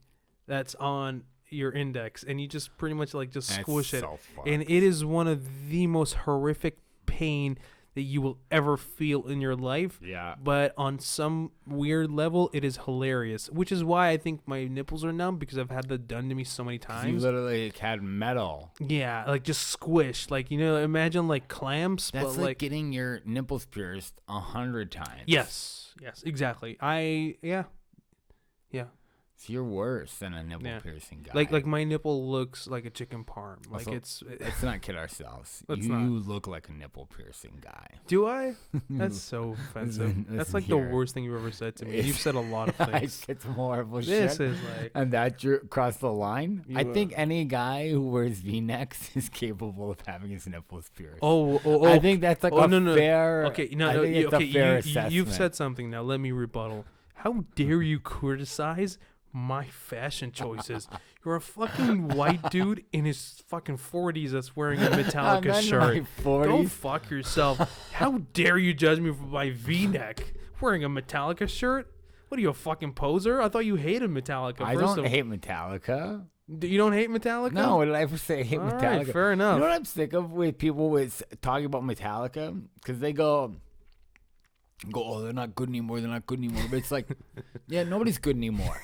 that's on your index. And you just pretty much like just squish it. And it is one of the most horrific pain that you will ever feel in your life. Yeah. But on some weird level, it is hilarious, which is why I think my nipples are numb because I've had that done to me so many times. You literally had metal. Yeah, like just squished. Like, you know, imagine like clamps. That's but like getting your nipples pierced 100 times. Yes, exactly. Yeah. So you're worse than a nipple piercing guy. Like my nipple looks like a chicken parm. Like also, let's not kid ourselves. You look like a nipple piercing guy. Do I? That's so offensive. That's like the worst thing you've ever said to me. You've said a lot of things. I said some horrible shit. This is like, and that crossed the line. I think any guy who wears V-necks is capable of having his nipples pierced. I think that's like fair. Okay, you've said something. Now let me rebuttal. How dare you criticize my fashion choices? You're a fucking white dude in his fucking 40s that's wearing a Metallica shirt. Go fuck yourself. How dare you judge me for my V-neck wearing a Metallica shirt? What are you, a fucking poser? I thought you hated Metallica. I don't hate Metallica. You don't hate Metallica? No, what did I ever say? I hate Metallica. Right, fair enough. You know what I'm sick of with people with talking about Metallica? Because they go, oh, they're not good anymore. But it's like, yeah, nobody's good anymore.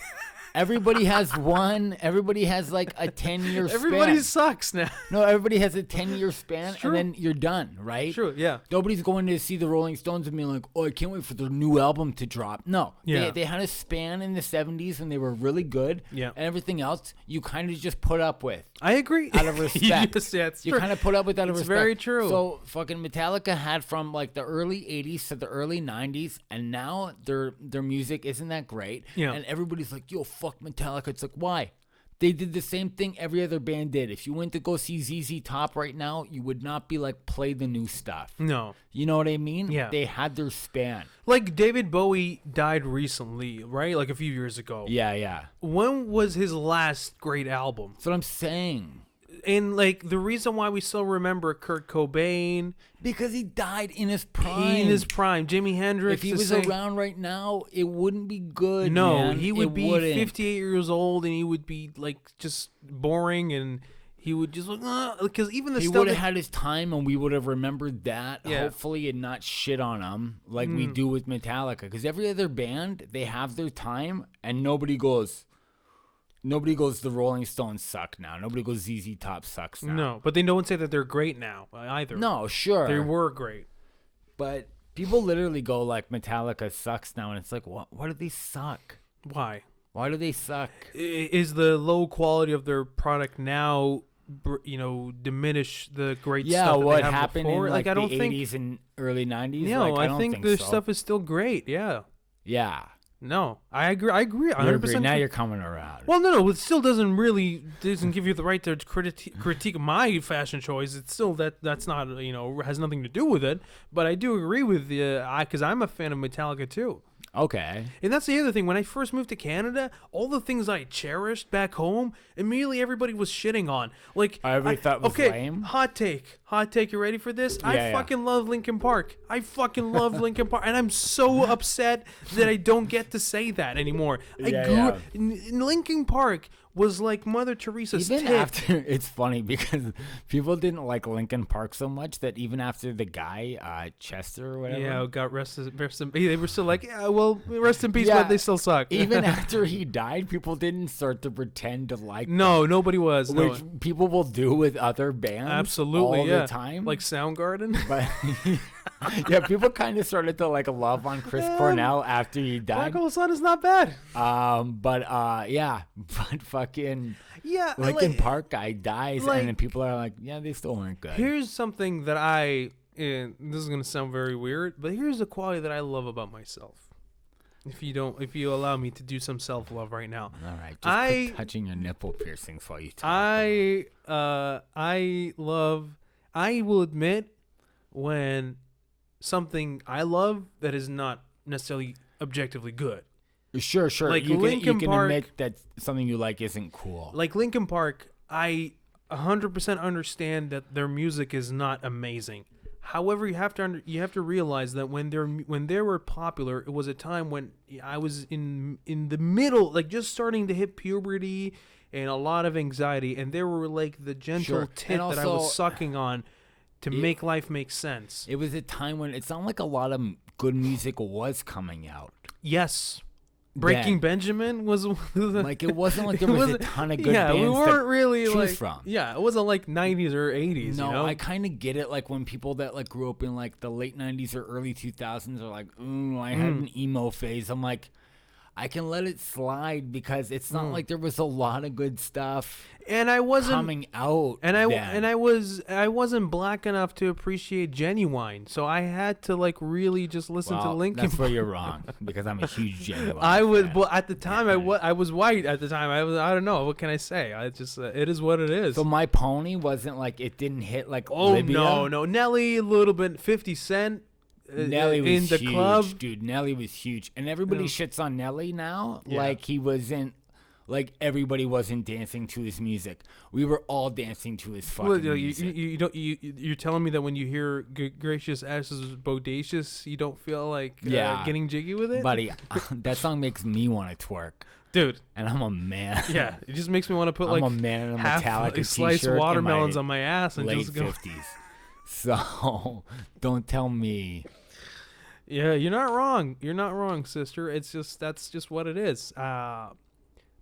Everybody has one. Everybody has like a 10-year span. Everybody sucks now. No, everybody has a 10-year span, and then you're done, right? True, yeah. Nobody's going to see the Rolling Stones and being like, oh, I can't wait for their new album to drop. No. Yeah. They had a span in the 70s, and they were really good. Yeah. And everything else, you kind of just put up with. I agree. Out of respect. Yes, you kind of put up with out of respect. It's very true. So fucking Metallica had from like the early 80s to the early 90s, and now their music isn't that great. Yeah. And everybody's like, yo, fuck Metallica. It's like, why? They did the same thing every other band did. If you went to go see ZZ Top right now, you would not be like, play the new stuff. No. You know what I mean? Yeah. They had their span. Like David Bowie died recently, right? Like a few years ago. Yeah. When was his last great album? That's what I'm saying. And like the reason why we still remember Kurt Cobain, because he died in his prime. Jimi Hendrix. If he was around right now, it wouldn't be good. No, man. He would be 58 years old, and he would be like just boring, and he would just because even he would have had his time, and we would have remembered that. Yeah. Hopefully, and not shit on him like we do with Metallica. Because every other band, they have their time, and nobody goes, the Rolling Stones suck now. Nobody goes, ZZ Top sucks now. No, but they don't say that they're great now either. No, sure. They were great. But people literally go like, Metallica sucks now. And it's like, why do they suck? Why? Why do they suck? Is the low quality of their product now, diminish the great stuff that what they have happened before? in like I don't the think 80s and early 90s? No, I don't think think their so. stuff is still great. Yeah. Yeah. No, I agree. 100%. Now you're coming around. Well, no. It still doesn't give you the right to critique my fashion choice. It's still that's not has nothing to do with it. But I do agree with because I'm a fan of Metallica too. Okay. And that's the other thing. When I first moved to Canada, all the things I cherished back home, immediately everybody was shitting on. Like, I thought was lame. Hot take. You ready for this? I fucking love Linkin Park. I fucking love Linkin Park. And I'm so upset that I don't get to say that anymore. Linkin Park was like Mother Teresa's even tip. After, it's funny because people didn't like Linkin Park so much that even after the guy, Chester or whatever. Got rest in they were still like, rest in peace, but they still suck. Even after he died, people didn't start to pretend to like No, nobody was. Which people will do with other bands. Absolutely, all the time. Like Soundgarden. But yeah, people kind of started to like love on Chris Cornell after he died. Black Hole Sun is not bad. But fucking Yeah, Linkin Park guy dies, like, and then people are like, yeah, they still weren't good. Here's something that and this is gonna sound very weird, but here's a quality that I love about myself. If you allow me to do some self-love right now. All right, just quit touching your nipple piercings while you talk. I will admit when something I love that is not necessarily objectively good. Sure. Like you Linkin can Park, admit that something you like isn't cool. Like Linkin Park, I 100% understand that their music is not amazing. However, you have to realize that when they were popular, it was a time when I was in the middle, like just starting to hit puberty and a lot of anxiety, and they were like the gentle tit that I was sucking on to make life make sense. It was a time when it sounded like a lot of good music was coming out. Yes. Breaking Benjamin was like it wasn't like there was a ton of good bands. We weren't really choose like from. Yeah, it wasn't like 90s or 80s. No, you know? I kind of get it. Like when people that like grew up in like the late 90s or early 2000s are like, "Ooh, I had an emo phase." I'm like, I can let it slide because it's not like there was a lot of good stuff. And I wasn't coming out, and I wasn't black enough to appreciate Genuine, so I had to like really just listen to Linkin Park. That's where you're wrong because I'm a huge Genuine. But at the time I was white at the time. I don't know, what can I say? I just it is what it is. So My Pony wasn't like it didn't hit like Libya. no Nelly a little bit 50 Cent. Nelly was in the huge, club, dude. Nelly was huge, and everybody shits on Nelly now. Yeah. Like he wasn't. Like everybody wasn't dancing to his music. We were all dancing to his fucking music. You're telling me that when you hear "Gracious Ashes Bodacious," you don't feel like getting jiggy with it, buddy? That song makes me want to twerk, dude. And I'm a man. Yeah, it just makes me want to put I'm a man in a Metallica sliced watermelons on my ass and late just go 50s. So don't tell me. Yeah, you're not wrong. You're not wrong, sister. It's just that's just what it is.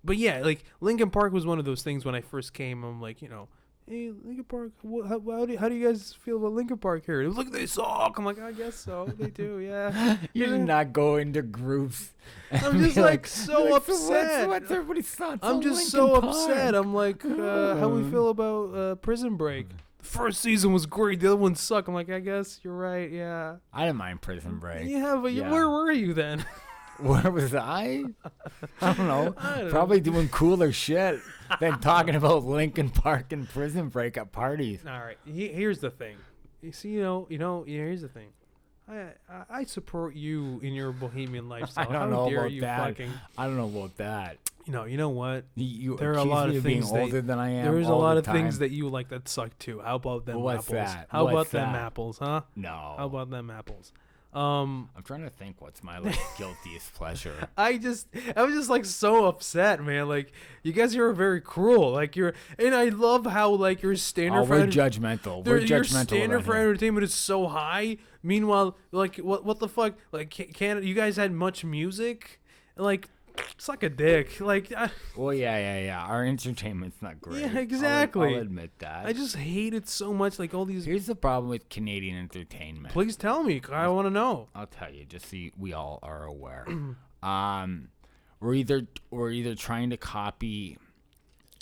But yeah, like Linkin Park was one of those things when I first came. I'm like, hey, Linkin Park, how do you guys feel about Linkin Park here? It was like, they suck. I'm like, I guess so. They do, yeah. You did not go into groups. I'm just like so upset. What's everybody's thoughts? I'm just so upset. I'm like, how we feel about Prison Break? The first season was great. The other one sucked. I'm like, I guess you're right. Yeah. I didn't mind Prison Break. Yeah, but where were you then? Where was I? I don't know. Probably doing cooler shit than talking about Linkin Park and Prison Break at parties. All right. Here's the thing. You see, here's the thing. I support you in your bohemian lifestyle. I don't know about that. I don't know about that. You know what? There are a lot of things older than I am. There's a lot of things that you like that suck too. How about them apples? That? How about them apples, huh? No. How about them apples? I'm trying to think what's my guiltiest pleasure. I was just like so upset, man. Like you guys are very cruel. Like and I love how like your standard we're judgmental. Your standard for entertainment is so high. Meanwhile, like what the fuck? Like can't you guys had much music? Like suck a dick. Like well, yeah. Our entertainment's not great. Yeah, exactly. I'll admit that. I just hate it so much. Like all these. Here's the problem with Canadian entertainment. Please tell me. I want to know. I'll tell you. Just so we all are aware. We're either trying to copy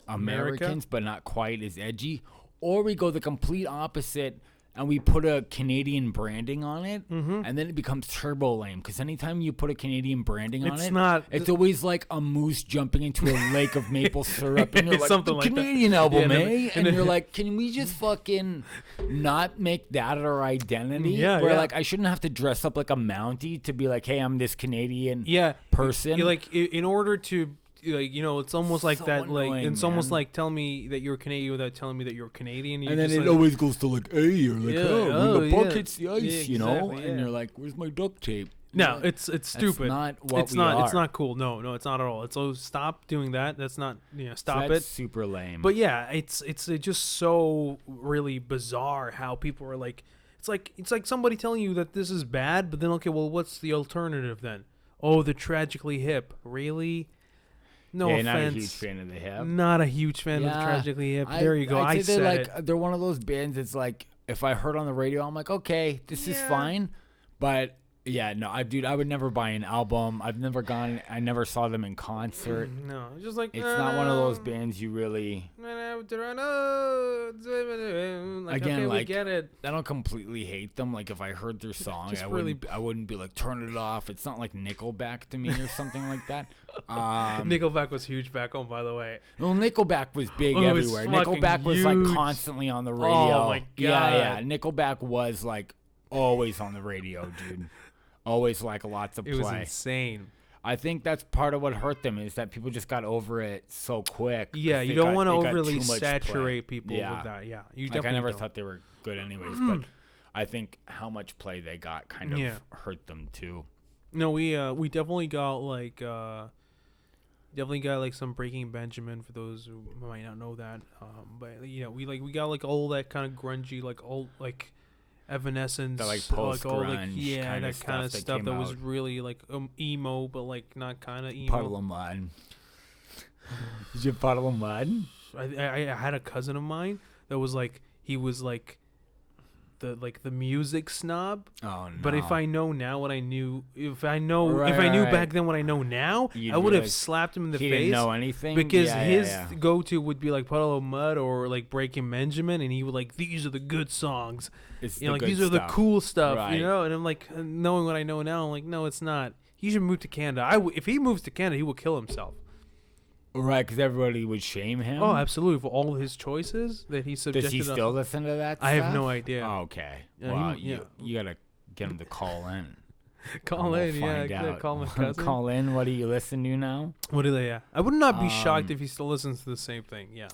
Americans, but not quite as edgy, or we go the complete opposite. And we put a Canadian branding on it, and then it becomes turbo lame. Because anytime you put a Canadian branding on it, it's always like a moose jumping into a lake of maple syrup. And you're like, something like Canadian album, eh? And you're like, can we just fucking not make that our identity? Yeah, Where like I shouldn't have to dress up like a Mountie to be like, hey, I'm this Canadian person. Like in order to. Like it's almost like that. Annoying, like it's almost like tell me that you're Canadian without telling me that you're Canadian. And then it always goes to like, hey, you're like, when the puck hits the ice, and you're like, where's my duct tape? No, it's stupid. That's not what it's not. It's not cool. No, it's not at all. So stop doing that. That's not. Stop that's it. Super lame. But yeah, it's just so really bizarre how people are like. It's like somebody telling you that this is bad, but then okay, well, what's the alternative then? Oh, the tragically hip. Really? No offense. Not a huge fan of the hip. Not a huge fan of the Tragically Hip. There you go. I said it. They're one of those bands. It's like if I heard on the radio, I'm like, okay, this is fine, but Yeah, no, I would never buy an album. I never saw them in concert. No, it's just like It's not one of those bands you really. Like, Again, okay, like, we get it. I don't completely hate them. Like, if I heard their song, I wouldn't be like, turn it off. It's not like Nickelback to me or something like that. Nickelback was huge back home, by the way. Well, Nickelback was big everywhere. Nickelback was like constantly on the radio. Oh my god. Yeah. Nickelback was like always on the radio, dude. Always like lots of play. It was insane. I think that's part of what hurt them is that people just got over it so quick. Yeah, you don't want to overly saturate people with that. Yeah, you like definitely I never don't. thought they were good anyways, but I think how much play they got kind of hurt them too. No, we definitely got like some Breaking Benjamin for those who might not know that. But we got like all that kind of grungy, like old like Evanescence, the like post grunge, that kind of stuff that was really like emo, but like not kind of emo. Puddle of Mud. Did you Puddle of Mud? I had a cousin of mine that was like he was like the music snob. Oh no! But if I know now what I knew, if I knew back then what I know now, I would have slapped him in the face. He didn't know anything because his go-to would be like Puddle of Mud or like Breaking Benjamin, and he would like these are the good songs. Like these are the cool stuff, And I'm like knowing what I know now, I'm like no, it's not. He should move to Canada. If he moves to Canada, he will kill himself. Right, because everybody would shame him. Oh, absolutely. For all his choices that he subjected. Does he still listen to that stuff? I have no idea. Oh, okay. Well, you got to get him to call in. Call my cousin. Call in. What do you listen to now? What do they? I would not be shocked if he still listens to the same thing. Yeah.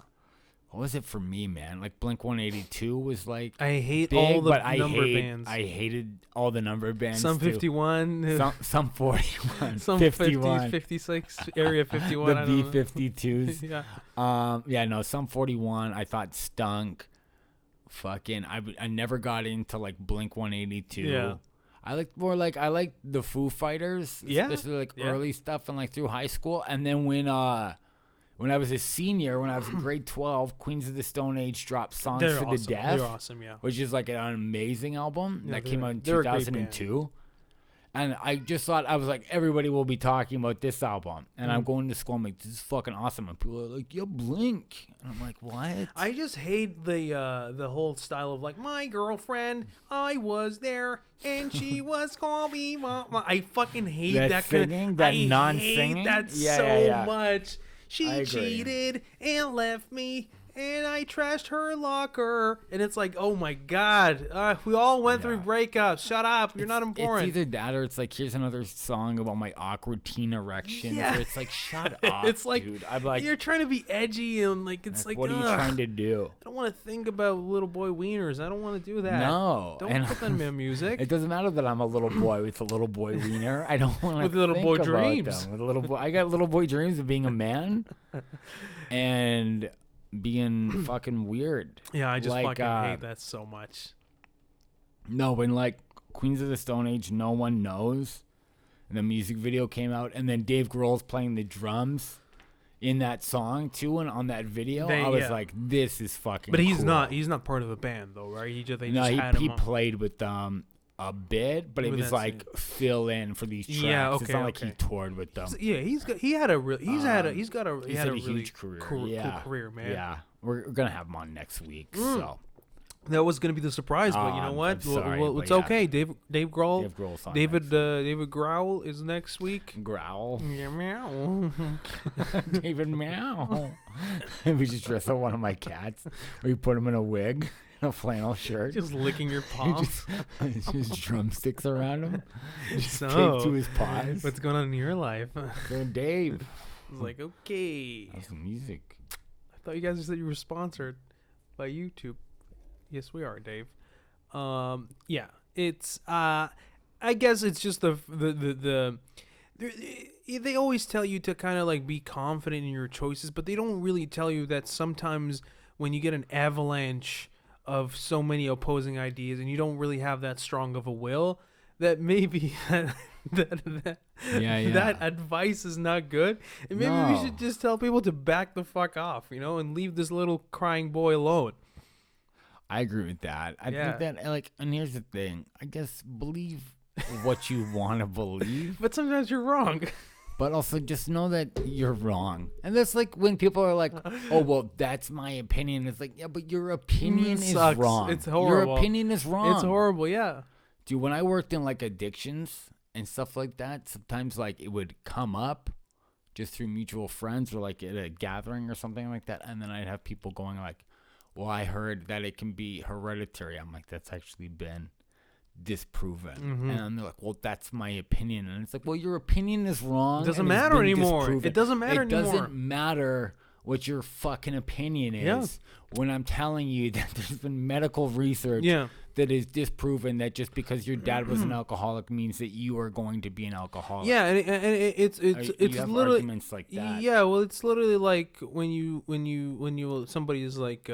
What was it for me, man? Like Blink 182 was like I hate big, all the but number bands. I hated all the number bands. Some 51, some 41, some 51, 56, Area 51. The B-52s. Yeah. Some 41 I thought stunk. Fucking, I never got into like Blink 182. Yeah. I like the Foo Fighters, especially like early stuff and like through high school, and then when I was a senior, when I was in grade 12, Queens of the Stone Age dropped Songs for the Deaf. They're awesome, yeah. Which is like an amazing album that came out in 2002. And I just thought, I was like, everybody will be talking about this album. And I'm going to school, I'm like, this is fucking awesome. And people are like, yo, Blink. And I'm like, what? I just hate the whole style of like, my girlfriend, I was there, and she was calling me mama. I fucking hate that singing, that non-singing. I hate that so much. She cheated and left me, and I trashed her locker. And it's like, oh my god, we all went through breakups. Shut up, you're not important. It's either that or it's like, here's another song about my awkward teen erection. Yeah. It's like, shut up, it's like, dude. I'm like, you're trying to be edgy and like, it's like, what are you trying to do? I don't want to think about little boy wieners. I don't want to do that. No, don't put that in my music. It doesn't matter that I'm a little boy with a little boy wiener. I don't want to with little boy dreams. Them. With a little boy, I got little boy dreams of being a man and being fucking weird. Yeah, I just fucking hate that so much. No, when like Queens of the Stone Age, No One Knows, and the music video came out, and then Dave Grohl's playing the drums in that song too, and on that video, I was like, this is fucking. But he's cool. He's not part of the band though, right? He played with a bit, but it was like fill in for these tracks. Yeah, okay, it's not like he toured with them. Yeah, he's had a really huge career. Cool career, man. Yeah, we're gonna have him on next week. So that was gonna be the surprise, but you know what? It's okay. Dave Grohl. David Growl is next week. Growl. Yeah, meow. David Meow. We just dress up one of my cats. We put him in a wig. A flannel shirt. Just licking your palm. just drumsticks around him. Just taped to his paws. What's going on in your life? So Dave. I was like, okay. That's some music. I thought you guys said you were sponsored by YouTube. Yes, we are, Dave. Yeah. It's I guess it's just they always tell you to kind of like be confident in your choices, but they don't really tell you that sometimes when you get an avalanche of so many opposing ideas and you don't really have that strong of a will, that maybe that advice is not good, and maybe we should just tell people to back the fuck off, and leave this little crying boy alone. I agree with that. I think that, like, and here's the thing, I guess believe what you want to believe. But sometimes you're wrong. But also just know that you're wrong. And that's like when people are like, oh, well, that's my opinion. It's like, yeah, but your opinion is wrong. It's horrible. Your opinion is wrong. It's horrible, yeah. Dude, when I worked in like addictions and stuff like that, sometimes like it would come up just through mutual friends or like at a gathering or something like that. And then I'd have people going like, well, I heard that it can be hereditary. I'm like, that's actually been disproven. And they're like, well, that's my opinion. And it's like, well, your opinion is wrong. It doesn't matter anymore. It doesn't matter anymore. It doesn't matter what your fucking opinion is when I'm telling you that there's been medical research that is disproven that just because your dad was an alcoholic means that you are going to be an alcoholic. Yeah, and it's literally arguments like that. Yeah, well, it's literally like when somebody is like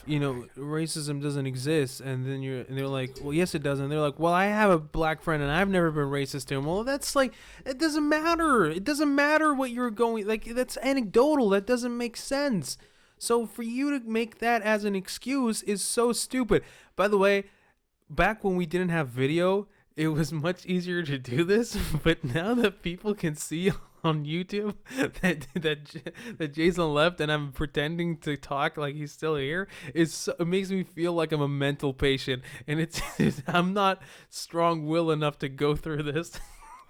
racism doesn't exist, and then they're like, well, yes, it does, and they're like, well, I have a black friend and I've never been racist to him. Well, that's like, it doesn't matter. It doesn't matter what you're going, like, that's anecdotal. That doesn't make sense. So for you to make that as an excuse is so stupid. By the way, back when we didn't have video, it was much easier to do this, but now that people can see on YouTube that Jason left and I'm pretending to talk like he's still here, it makes me feel like I'm a mental patient, and I'm not strong-willed enough to go through this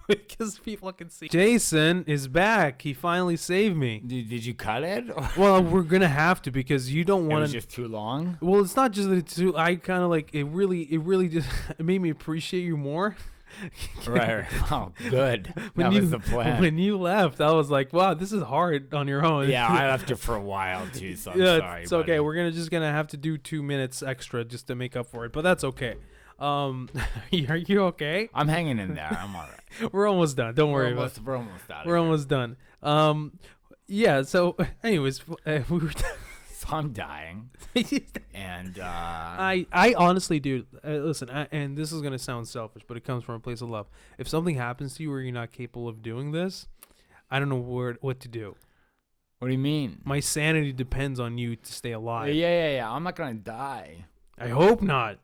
because people can see. Jason is back. He finally saved me. Did you cut it? Well, we're gonna have to because you don't want to. It was just too long. Well, it's not just that it's too. I kind of like it. Really just it made me appreciate you more. Right. Oh, good. That was the plan. When you left, I was like, wow, this is hard on your own. Yeah, I left you for a while too, so I'm sorry. It's okay. We're just gonna have to do 2 minutes extra just to make up for it, but that's okay. Are you okay? I'm hanging in there. I'm all right. We're almost done. Don't worry about it. We're almost done. We're almost done. Yeah. So, anyways, we were. So I'm dying, and I honestly, dude, listen, and this is gonna sound selfish, but it comes from a place of love. If something happens to you where you're not capable of doing this, I don't know what to do. What do you mean? My sanity depends on you to stay alive. Yeah. I'm not gonna die. I hope not.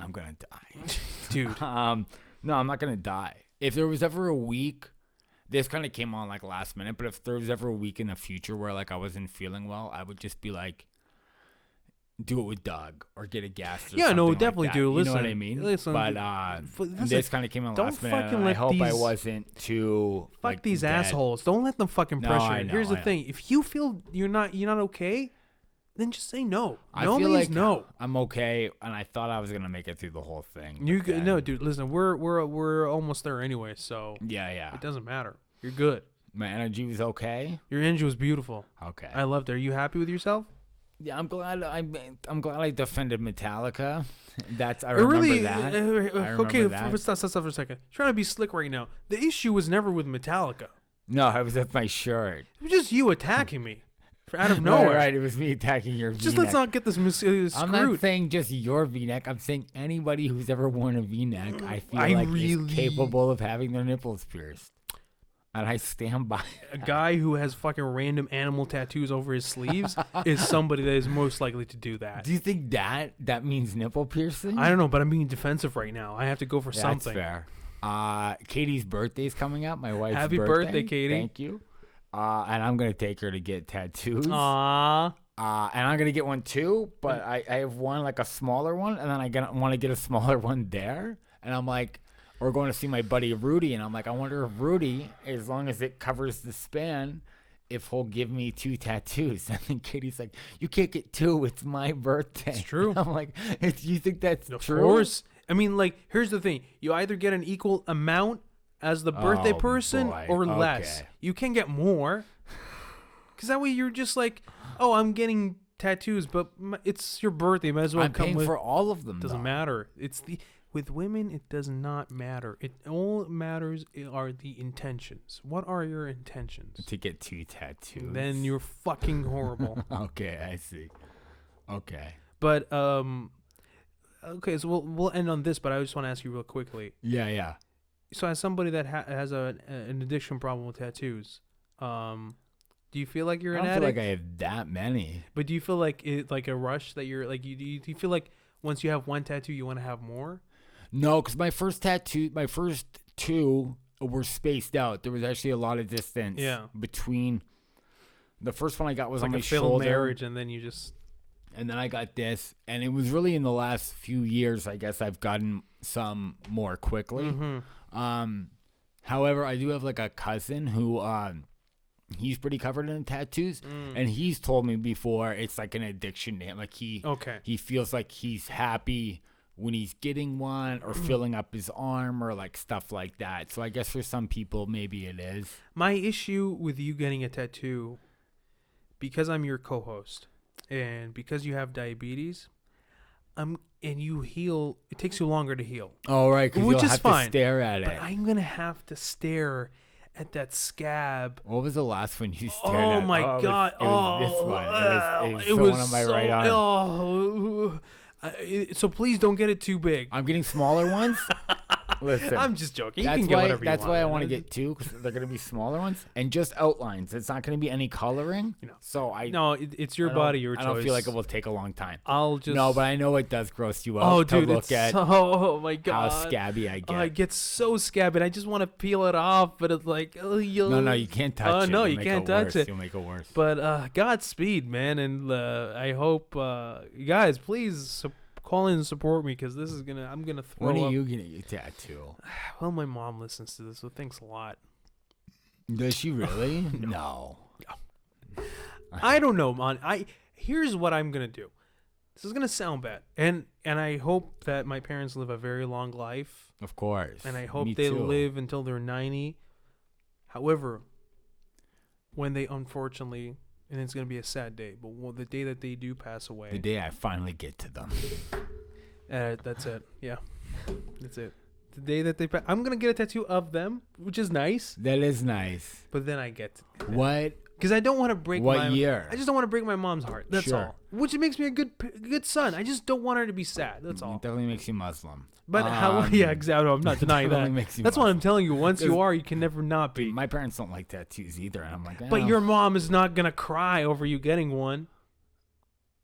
I'm gonna die, dude. No, I'm not gonna die. If there was ever a week. This kind of came on like last minute, but if there was ever a week in the future where like I wasn't feeling well, I would just be like, do it with Doug or get a gas. Yeah, no, definitely like do. Listen, you know what I mean? Listen, but this kind of came on last minute. I hope I wasn't too. Fuck like, these dead. assholes. Don't let them fucking pressure you. No, Here's the thing: if you feel you're not okay, then just say no. No means like no. I'm okay, and I thought I was gonna make it through the whole thing. No, dude. Listen, we're almost there anyway, so yeah. It doesn't matter. You're good. My energy was okay. Your energy was beautiful. Okay. I loved it. Are you happy with yourself? Yeah, I'm glad I defended Metallica. I remember that. Okay, stop for a second. Trying to be slick right now. The issue was never with Metallica. No, I was with my shirt. It was just you attacking me. Out of nowhere. Right, it was me attacking your V-neck. Just let's not get this screwed. I'm not saying just your V-neck. I'm saying anybody who's ever worn a V-neck, I feel is capable of having their nipples pierced. And I stand by a guy who has fucking random animal tattoos over his sleeves is somebody that is most likely to do that. Do you think that means nipple piercing? I don't know, but I'm being defensive right now. I have to go for something. That's fair. Katie's birthday's coming up. My wife's Happy birthday, Katie. Thank you. And I'm going to take her to get tattoos. Aww. And I'm going to get one too, but I have one, like a smaller one, and then I want to get a smaller one there. And I'm like, we're going to see my buddy Rudy, and I'm like, I wonder if Rudy, as long as it covers the span, if he'll give me 2 tattoos. And then Katie's like, you can't get 2. It's my birthday. It's true. I'm like, you think that's true? Of course. I mean, like, here's the thing. You either get an equal amount as the birthday person or less. You can get more. Because that way you're just like, oh, I'm getting tattoos, but it's your birthday. Might as well I'm paying for all of them. Doesn't matter. With women, it does not matter. It all matters are the intentions. What are your intentions? To get 2 tattoos. Then you're fucking horrible. Okay, I see. Okay. But okay, so we'll end on this. But I just want to ask you real quickly. Yeah. So, as somebody that has an addiction problem with tattoos, do you feel like you're an addict? I don't feel like I have that many. But do you feel like a rush that you're like? Do you feel like once you have one tattoo, you want to have more? No, because my first two were spaced out. There was actually a lot of distance between. The first one I got was on my shoulder. Marriage, and then you just. And then I got this, and it was really in the last few years, I guess, I've gotten some more quickly. Mm-hmm. However, I do have like a cousin who he's pretty covered in tattoos, and he's told me before it's like an addiction to him. Like he feels like he's happy when he's getting one or filling up his arm or like stuff like that. So I guess for some people, maybe it is. My issue with you getting a tattoo, because I'm your co-host and because you have diabetes, and you heal, it takes you longer to heal. Oh, right, because you'll have to stare at it. But I'm going to have to stare at that scab. What was the last one you stared at? Oh, my God. It was this one. It was one on my right arm. So please don't get it too big. I'm getting smaller ones? Listen, I'm just joking. You can get whatever you want. That's why I want to get two, because they're going to be smaller ones and just outlines. It's not going to be any coloring. So it's your body, your choice. I don't feel like it will take a long time. No, but I know it does gross you out. To look at oh my God, how scabby I get. I get so scabby. I just want to peel it off, but it's like, no, you can't touch it. No, you can't touch it. You'll make it worse. But Godspeed, man, and I hope you guys please. Call in and support me, because this is I'm gonna throw up. When are you gonna get a tattoo? Well, my mom listens to this, so thanks a lot. Does she really? No. I don't know, man. Here's what I'm gonna do. This is gonna sound bad, and I hope that my parents live a very long life. Of course. And I hope they live until they're 90. However, when they unfortunately. And it's going to be a sad day. But the day that they do pass away. The day I finally get to them. That's it. Yeah. That's it. The day that they pass. I'm going to get a tattoo of them, which is nice. That is nice. But then I get. What? Because I don't want to break What year? I just don't want to break my mom's heart. That's all. Which makes me a good son. I just don't want her to be sad. That's all. It definitely makes you Muslim. But yeah, exactly. I'm not denying that. That's why I'm telling you. Once you are, you can never not be. My parents don't like tattoos either, and I'm like, but your mom is not gonna cry over you getting one.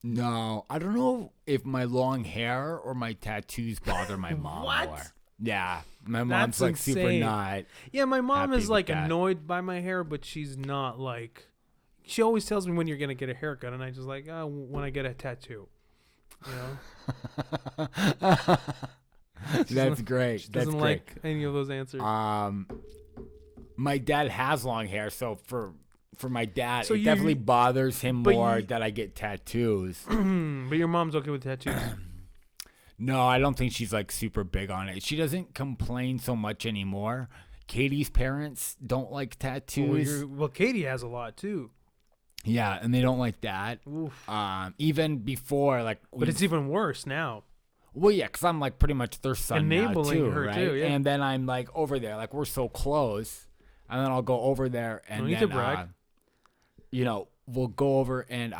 No, I don't know if my long hair or my tattoos bother my mom more. Yeah, my mom's like insane. Super not. Yeah, my mom is like annoyed by my hair, but she's not like. She always tells me when you're gonna get a haircut, and I just like, when I get a tattoo. You know. That's great. She doesn't like any of those answers. My dad has long hair, so for my dad, it definitely bothers him more that I get tattoos. But your mom's okay with tattoos? No, I don't think she's like super big on it. She doesn't complain so much anymore. Katie's parents don't like tattoos. Well, Katie has a lot too. Yeah, and they don't like that. Oof. Even before, like, but it's even worse now. Well, yeah, because I'm like pretty much their son enabling now too, her right? too, yeah. And then I'm like over there, like we're so close, and then I'll go over there, and then we'll go over, and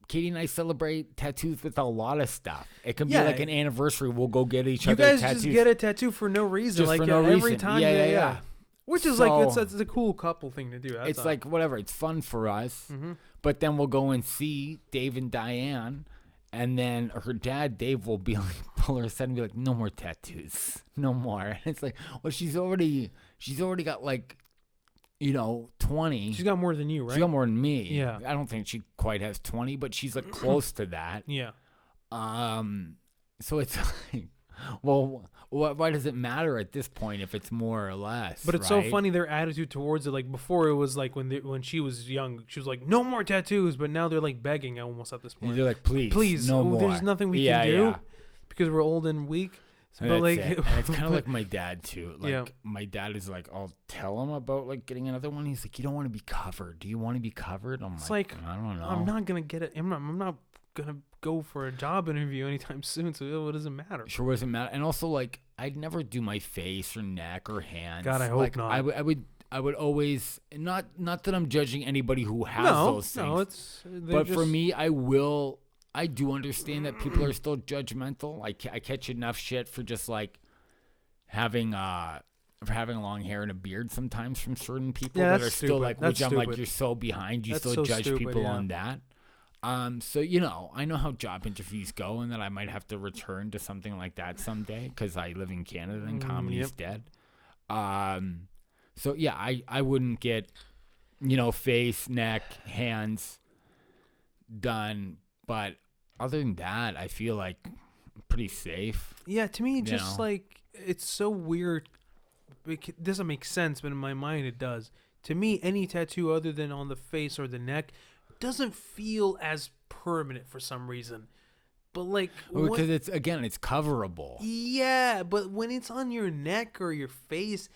Katie and I celebrate tattoos with a lot of stuff. It can be like an anniversary. We'll go get each other tattoos. You guys just get a tattoo for no reason, just like for no every reason. time. Yeah. Which is it's a cool couple thing to do. It's like whatever. It's fun for us. Mm-hmm. But then we'll go and see Dave and Diane. And then her dad, Dave, will be like, pull her aside and be like, no more tattoos. No more. And it's like, well, she's already got like, 20. She's got more than you, right? She's got more than me. Yeah. I don't think she quite has 20, but she's like close to that. Yeah. So it's like, well, why does it matter at this point if it's more or less? But it's so funny their attitude towards it. Like before, it was like when she was young, she was like, "No more tattoos." But now they're like begging almost at this point. They're like, "Please, no more." There's nothing we can do because we're old and weak. And but like, and it's kind of like my dad too. Like my dad is like, I'll tell him about like getting another one. He's like, "You don't want to be covered. Do you want to be covered?" I'm like, I don't know. I'm not gonna get it. I'm not gonna go for a job interview anytime soon, so it doesn't matter. Sure doesn't matter. And also, like, I'd never do my face or neck or hands. God, I hope not. I would always not that I'm judging anybody who has those things. But for me, I do understand that people are still judgmental. I catch enough shit for just like having long hair and a beard sometimes from certain people that are still like, which I'm like, you're so behind. You still judge people on that. So, I know how job interviews go and that I might have to return to something like that someday because I live in Canada and comedy's dead. So, yeah, I wouldn't get, face, neck, hands done. But other than that, I feel like I'm pretty safe. Yeah, to me, just like, it's so weird. It doesn't make sense, but in my mind it does. To me, any tattoo other than on the face or the neck doesn't feel as permanent for some reason. But like, because it's coverable. Yeah, but when it's on your neck or your face,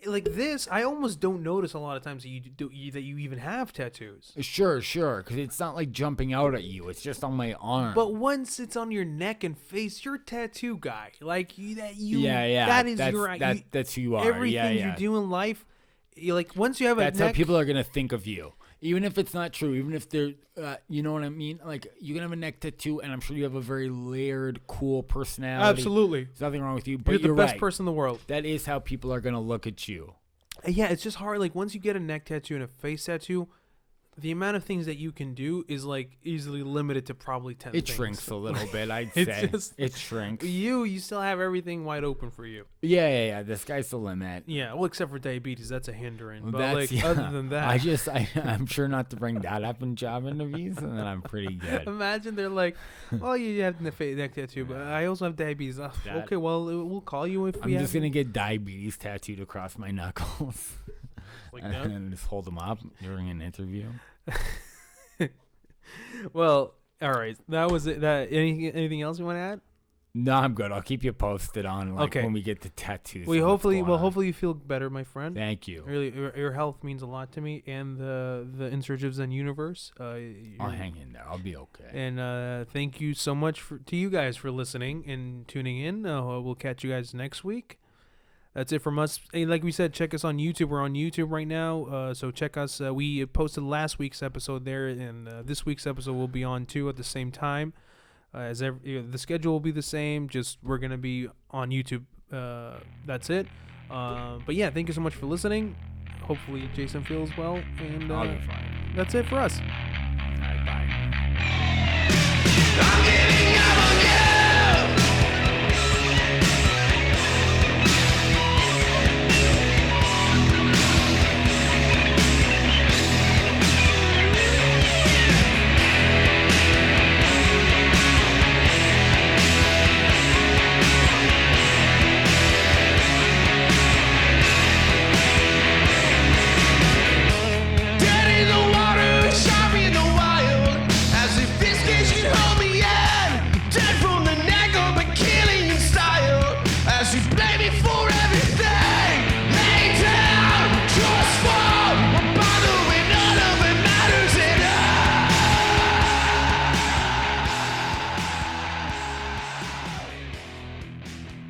like this, I almost don't notice a lot of times that you even have tattoos. Sure, because it's not like jumping out at you. It's just on my arm. But once it's on your neck and face, you're a tattoo guy. Like that's who you are. Everything you do in life, like once you have that's how people are gonna think of you. Even if it's not true, even if they're, you know what I mean? Like, you can have a neck tattoo, and I'm sure you have a very layered, cool personality. Absolutely. There's nothing wrong with you, but you're the best person in the world. That is how people are going to look at you. Yeah, it's just hard. Like, once you get a neck tattoo and a face tattoo, the amount of things that you can do is, like, easily limited to probably 10 things. It shrinks a little bit, I'd say. It shrinks. You still have everything wide open for you. Yeah. The sky's the limit. Yeah, well, except for diabetes. That's a hindrance. Well, but, other than that. I'm sure not to bring that up in job interviews, and then I'm pretty good. Imagine they're like, oh, you have the neck tattoo, but I also have diabetes. Okay, well, we'll call you if we have. I'm just going to get diabetes tattooed across my knuckles. Like that? And just hold them up during an interview. Well, all right. That was it. Anything else you want to add? No, I'm good. I'll keep you posted on when we get the tattoos. Hopefully you feel better, my friend. Thank you. Really, your health means a lot to me, and the Insert of Zen universe. I'll hang in there. I'll be okay. And thank you so much to you guys for listening and tuning in. We'll catch you guys next week. That's it from us. Hey, like we said, check us on YouTube. We're on YouTube right now, so check us. We posted last week's episode there, and this week's episode will be on too at the same time. The schedule will be the same. Just we're gonna be on YouTube. That's it. But yeah, thank you so much for listening. Hopefully Jason feels well, and I'll be fine. That's it for us.